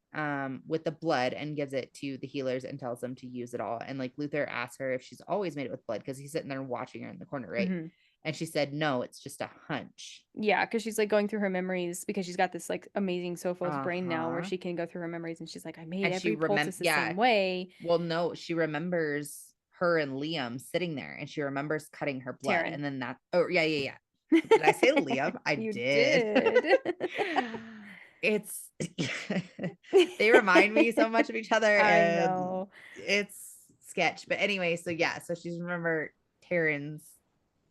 with the blood and gives it to the healers and tells them to use it all. And like Luther asks her if she's always made it with blood because he's sitting there watching her in the corner, right? Mm-hmm. And she said no, it's just a hunch. Yeah, because she's like going through her memories because she's got this like amazing Sophos brain now where Uh-huh. she can go through her memories and she's like, I made And she every remember, poultice the yeah. same way. Well, no, she remembers her and Liam sitting there, and she remembers cutting her blood, Taryn. and then that. Oh yeah, yeah, yeah. Did I say Liam? I You did. did. It's they remind me so much of each other, I and know. it's sketch. But anyway, so yeah, so she's remember Taryn's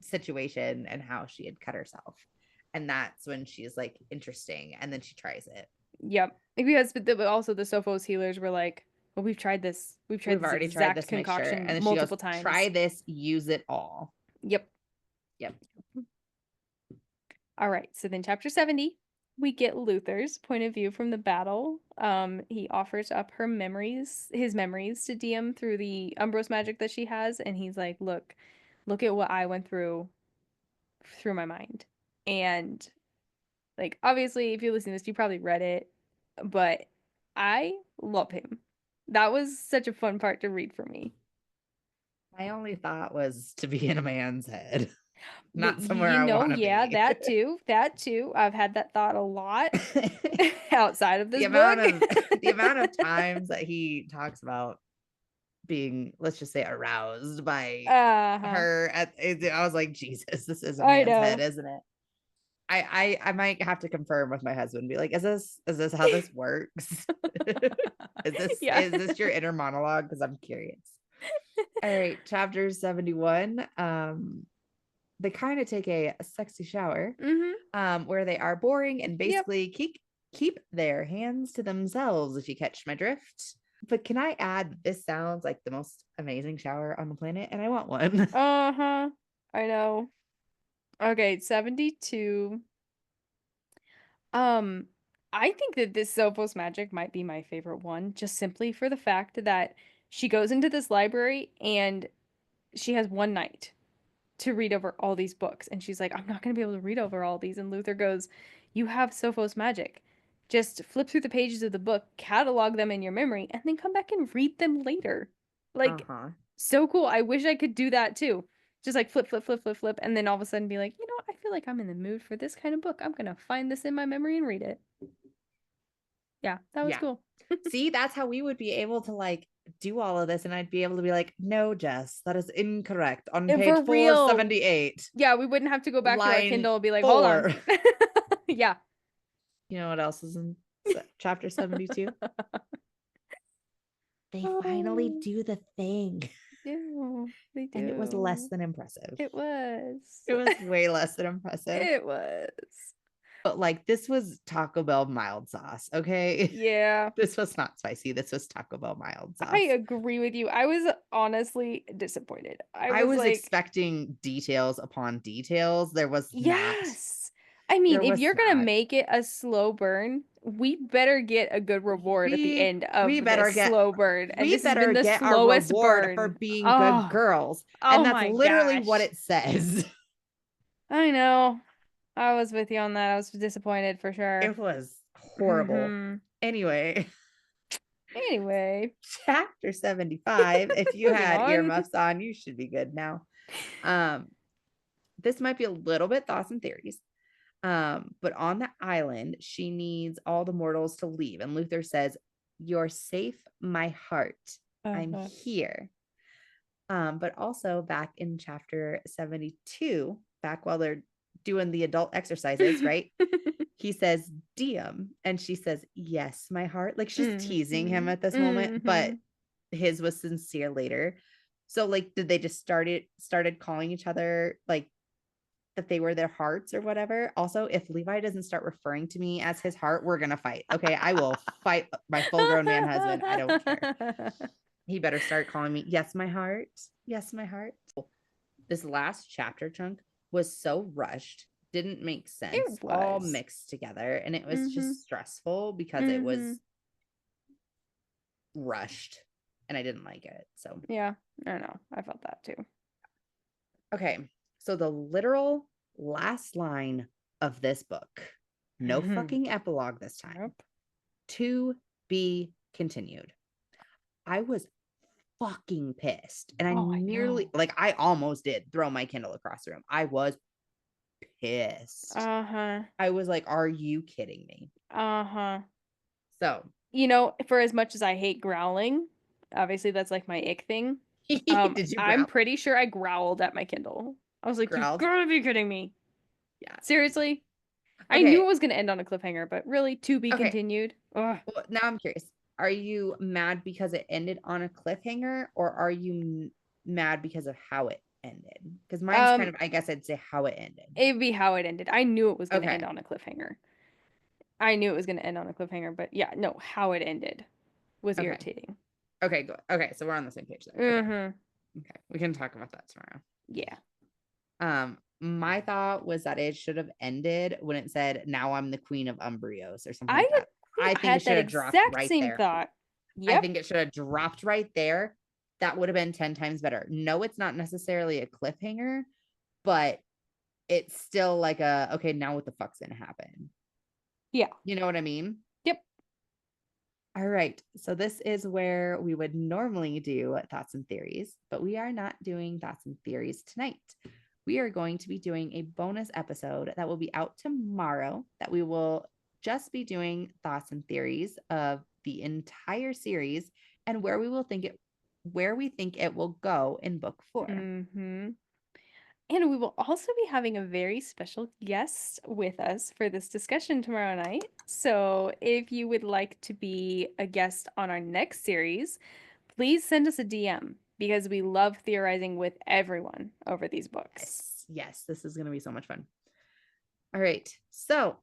situation and how she had cut herself, and that's when she's like interesting, and then she tries it. Yep. Because but also the Sophos healers were like, well, we've tried this. We've tried We've this already tried exact this mixture, concoction and then she goes, multiple "Try times. this, use it all." Yep. Yep. All right. So then chapter 70, we get Luther's point of view from the battle. He offers up his memories to DM through the Umbros magic that she has, and he's like, look at what I went through my mind. And like obviously if you listen to this, you probably read it, but I love him. That was such a fun part to read for me. My only thought was to be in a man's head, But not somewhere I want to yeah, be. that too. That too. I've had that thought a lot outside of the this book. amount of the amount of times that he talks about being, let's just say, aroused by Uh-huh. her I was like, Jesus, this is a I man's head, know. isn't it? I might have to confirm with my husband, be like, is this how this works? Yeah. Is this your inner monologue? Because I'm curious. All right, chapter 71. They kind of take a sexy shower, Mm-hmm. where they are boring and Yep. basically keep their hands to themselves, if you catch my drift. But can I add, this sounds like the most amazing shower on the planet, and I want one. Uh-huh. I know. Okay, 72. Um, I think that this Sophos magic might be my favorite one, just simply for the fact that she goes into this library and she has one night to read over all these books. And she's like, I'm not going to be able to read over all these. And Luther goes, You have Sophos magic. Just flip through the pages of the book, catalog them in your memory, and then come back and read them later. Like, Uh-huh. so cool. I wish I could do that too. Just like flip, flip, flip, flip, flip, and then all of a sudden be like, you know what? I feel like I'm in the mood for this kind of book. I'm going to find this in my memory and read it. Yeah, that was Yeah. cool. See, that's how we would be able to like do all of this, and I'd be able to be like, no, Jess, that is incorrect. On And page for real, 478, yeah, we wouldn't have to go back to our line Kindle and be like, hold on. 4. Yeah. You know what else is in chapter 72? They finally Oh, do the thing. they And it was less do. than impressive. It was. It was way less than impressive. It was. But like, this was Taco Bell mild sauce, okay? Yeah, This was not spicy. This was Taco Bell mild I sauce. agree with you. I was honestly disappointed. I I was was like, expecting details upon details. There was not. yes. I mean, There if was you're gonna not. make it a slow burn, we better get a good reward at the We end we of this better get slow burn. And we this has been better the get our slowest reward for burn. being good Oh, girls. And oh that's my literally what gosh. it says. I know. I was with you on that. I was disappointed for sure. It was horrible. Hmm. Anyway, Anyway, chapter 75. If you moving had on. earmuffs on, you should be good now. Um, this might be a little bit thoughts and theories. But on the island, she needs all the mortals to leave. And Luther says, You're safe, my heart. I'm Uh-huh. here. But also back in chapter 72, back while they're doing the adult exercises, right? He says, Diem. And she says, Yes, my heart. Like she's teasing him Mm-hmm. at this moment, Mm-hmm. but his was sincere later. So like, did they just started calling each other like that they were their hearts or whatever. Also, if Levi doesn't start referring to me as his heart, we're gonna fight. Okay, I will fight my full-grown man husband. I don't care. He better start calling me, yes, my heart. Yes, my heart. This last chapter chunk was so rushed, didn't make sense, It all was. mixed together, and it was Mm-hmm. just stressful because it Mm-hmm. was rushed and I didn't like it. So, Yeah, I know. I felt that too. okay. So the literal last line of this book, no fucking epilogue this time. Nope. To be continued. I was fucking pissed. And I nearly, like, I almost did throw my Kindle across the room. I was pissed. Uh-huh. I was like, are you kidding me? Uh-huh. So, You know, for as much as I hate growling, obviously that's like my ick thing. did you I'm growl? pretty sure I growled at my Kindle. I was like, you Growled? gotta be kidding me. Yeah. Seriously? I knew Okay. it was gonna end on a cliffhanger, but really, to be Okay. continued. Ugh. Well, now I'm curious. Are you mad because it ended on a cliffhanger, or are you mad because of how it ended? Because mine's kind Um, of, I guess I'd say how it ended. It'd be how it ended. I knew it was gonna Okay. end on a cliffhanger. I knew it was gonna end on a cliffhanger, but yeah, no, how it ended was Okay. irritating. Okay. Good. Okay. So we're on the same page there. Okay. Mm-hmm. Okay. We can talk about that tomorrow. Yeah. My thought was that it should have ended when it said, "Now I'm the queen of Umbrios" or something like I that. I think it had should that have dropped exact right same there. thought. I Yep. think it should have dropped right there. That would have been 10 times better. No, it's not necessarily a cliffhanger, but it's still like a, okay, now what the fuck's gonna happen? Yeah. You know what I mean? Yep. All right. So this is where we would normally do thoughts and theories, but we are not doing thoughts and theories tonight. We are going to be doing a bonus episode that will be out tomorrow that we will just be doing thoughts and theories of the entire series and where we think it will go in book 4. Mm-hmm. And we will also be having a very special guest with us for this discussion tomorrow night. So if you would like to be a guest on our next series, please send us a DM because we love theorizing with everyone over these books. Yes, this is going to be so much fun. All right. So,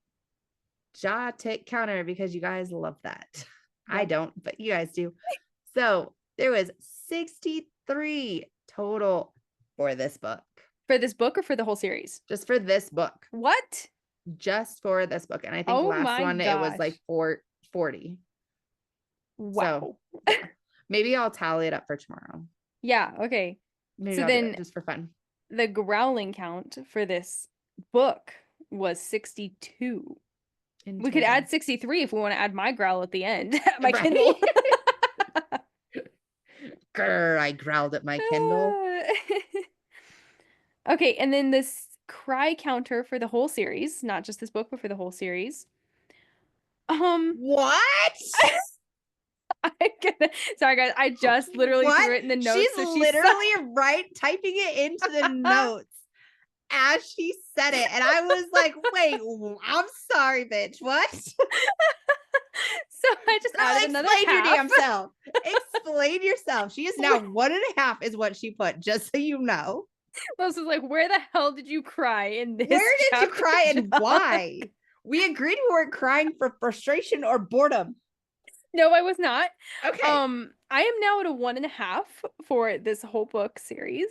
jaw tick counter because you guys love that. Yep. I don't, but you guys do. So, there was 63 total for this book. For this book or for the whole series? Just for this book. What? Just for this book. And I think last one gosh. it was like 40. Wow. So, yeah. Maybe I'll tally it up for tomorrow. Yeah, okay. Maybe so I'll then do it just for fun. The growling count for this book was 62. We could add 63 if we want to add my growl at the end. My right? Kindle. Grr, I growled at my Kindle. Okay, and then this cry counter for the whole series, not just this book, but for the whole series. What? Sorry guys, I just literally threw it in the notes. She's literally typing it into the notes as she said it. And I was like, wait, I'm sorry, bitch. What? So I just added another half. Explain your damn self. Explain yourself. She is now 1.5 is what she put, just so you know. This is like, where the hell did you cry in this? Where did you cry and why? We agreed we weren't crying for frustration or boredom. No, I was not. Okay. I am now at a 1.5 for this whole book series.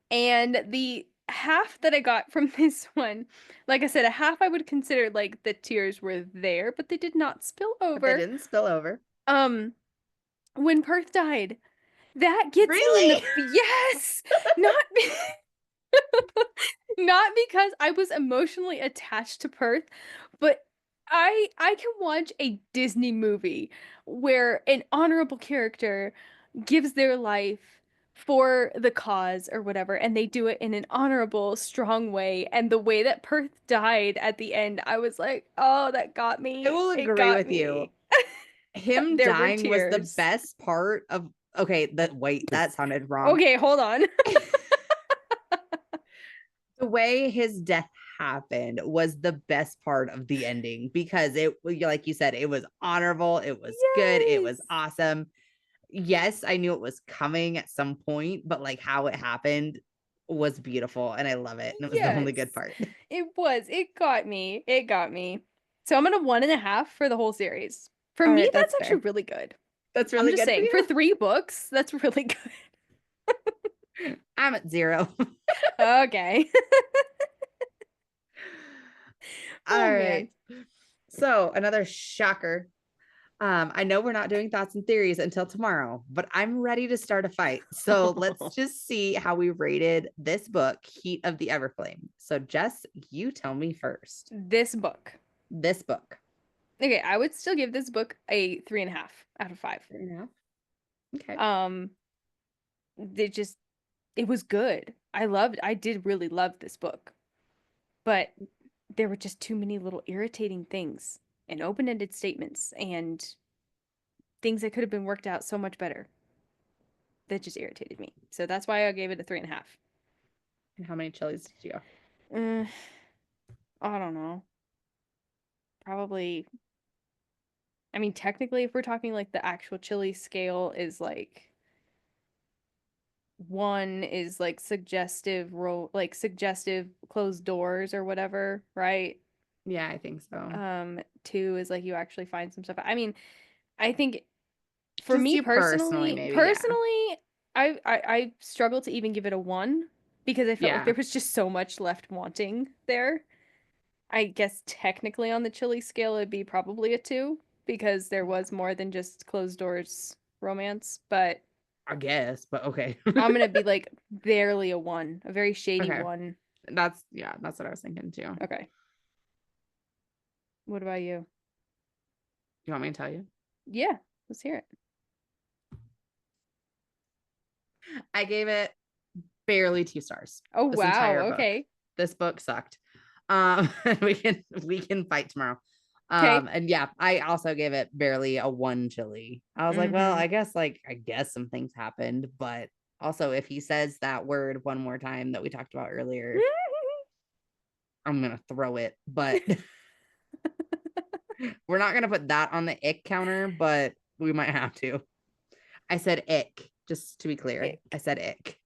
And the half that I got from this one, like I said, a half I would consider like the tears were there, but they did not spill over. But they didn't spill over. When Perth died, that gets really? me in the yes, not because I was emotionally attached to Perth, but I can watch a Disney movie where an honorable character gives their life for the cause or whatever, and they do it in an honorable, strong way. And the way that Perth died at the end, I was like, oh, that got me. I will agree with you. Him dying was the best part of that sounded wrong. Okay, hold on. The way his death happened was the best part of the ending because it, like you said, it was honorable, it was good, it was awesome. Yes, I knew it was coming at some point, but like how it happened was beautiful and I love it. And it was the only good Yes, part. it was. It got me. It got me. So I'm gonna 1.5 for the whole series. For All me, right, that's that's actually fair. really good. That's I'm really just good for saying, for you. 3 books, that's really good. I'm at 0. Okay. Oh All man. right. So another shocker. I know we're not doing thoughts and theories until tomorrow, but I'm ready to start a fight. So let's just see how we rated this book, Heat of the Everflame. So Jess, you tell me first. This book. This book. Okay, I would still give this book a 3.5 out of 5. 3.5. Okay. Um, it just it was good. I did really love this book, but there were just too many little irritating things and open-ended statements and things that could have been worked out so much better. That just irritated me. So that's why I gave it a 3.5. And how many chilies did you go? Uh, I don't know. Probably. I mean, technically, if we're talking like the actual chili scale is like one is like suggestive closed doors or whatever, right? Yeah, I think so. Two is like you actually find some stuff. I mean, I think for Just me you personally, maybe. Yeah. personally, I struggle to even give it a 1 because I felt like Yeah. there was just so much left wanting there. I guess technically on the chili scale it'd be probably a 2 because there was more than just closed doors romance, but I guess, but okay. I'm gonna be like barely a 1, a very shady Okay. 1. That's what I was thinking too. Okay. What about you? You want me to tell you? Yeah, let's hear it. I gave it barely 2 stars. Oh This wow, entire book. okay. This book sucked. We can fight tomorrow. Okay. And yeah, I also gave it barely a 1 chili. I was like, well, Mm-hmm. I guess some things happened, but also if he says that word one more time that we talked about earlier, I'm gonna throw it. But we're not gonna put that on the ick counter, but we might have to. I said ick, just to be clear. I Ick. said ick.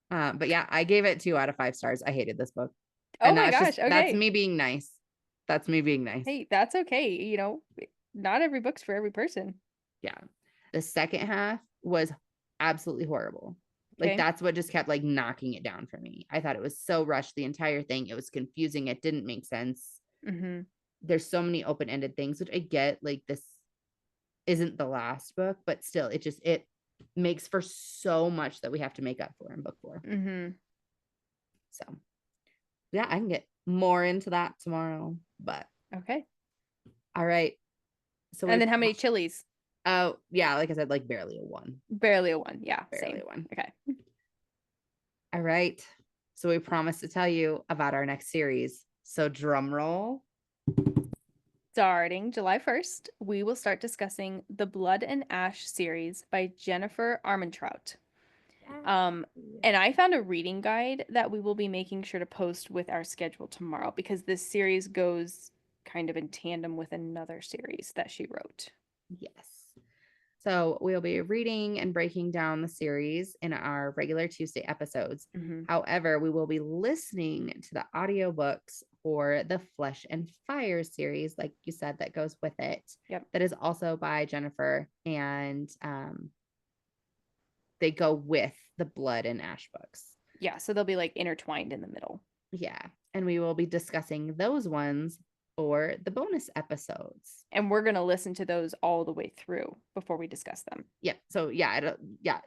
But yeah, I gave it 2 out of 5 stars. I hated this book. Oh And my gosh, that's okay. me being nice. That's me being nice. Hey, that's okay. Not every book's for every person. Yeah. The second half was absolutely horrible. Like Okay. that's what just kept like knocking it down for me. I thought it was so rushed the entire thing. It was confusing. It didn't make sense. Mm-hmm. There's so many open-ended things, which I get, like this isn't the last book, but still it makes for so much that we have to make up for in book 4. Mm-hmm. So yeah, I can get more into that tomorrow. But Okay. all right. So And we then how many chilies? oh yeah, like I said, like barely a 1. Barely a 1. Yeah, Barely same. a 1. Okay. All right. So we promised to tell you about our next series. So drum roll. Starting July 1st, we will start discussing the Blood and Ash series by Jennifer Armentrout. Um, and I found a reading guide that we will be making sure to post with our schedule tomorrow because this series goes kind of in tandem with another series that she wrote. Yes. So we'll be reading and breaking down the series in our regular Tuesday episodes. Mm-hmm. However, we will be listening to the audiobooks for the Flesh and Fire series, like you said, that goes with it. Yep. That is also by Jennifer, and they go with the Blood and Ash books. Yeah, so they'll be like intertwined in the middle. Yeah. And we will be discussing those ones for the bonus episodes. And we're going to listen to those all the way through before we discuss them. Yeah. So yeah,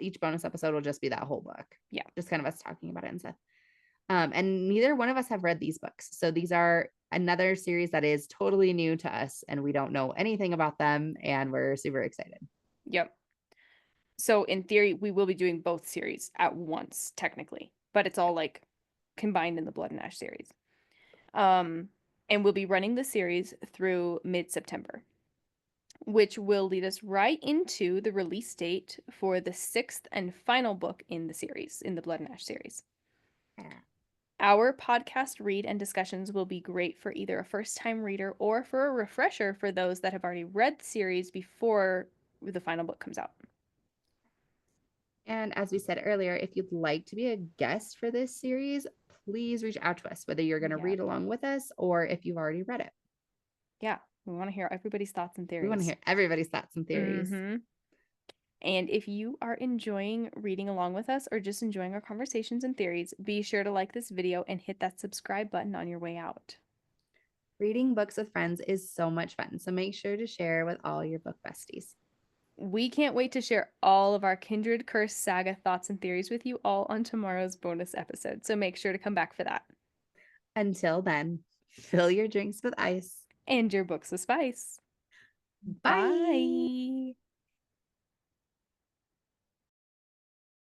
each bonus episode will just be that whole book. Yeah. Just kind of us talking about it and stuff. And neither one of us have read these books. So these are another series that is totally new to us and we don't know anything about them and we're super excited. Yep. So in theory, we will be doing both series at once, technically, but it's all like combined in the Blood and Ash series. And we'll be running the series through mid-September, which will lead us right into the release date for the 6th and final book in the series, in the Blood and Ash series. Our podcast read and discussions will be great for either a first-time reader or for a refresher for those that have already read the series before the final book comes out. And as we said earlier, if you'd like to be a guest for this series, please reach out to us, whether you're going to Yeah. read along with us or if you've already read it. Yeah. We want to hear everybody's thoughts and We want to theories. hear everybody's thoughts and theories. Mm-hmm. And if you are enjoying reading along with us or just enjoying our conversations and theories, be sure to like this video and hit that subscribe button on your way out. Reading books with friends is so much fun, so make sure to share with all your book besties. We can't wait to share all of our Kindred Curse saga thoughts and theories with you all on tomorrow's bonus episode, so make sure to come back for that. Until then, fill your drinks with ice. And your books with spice. Bye. Bye.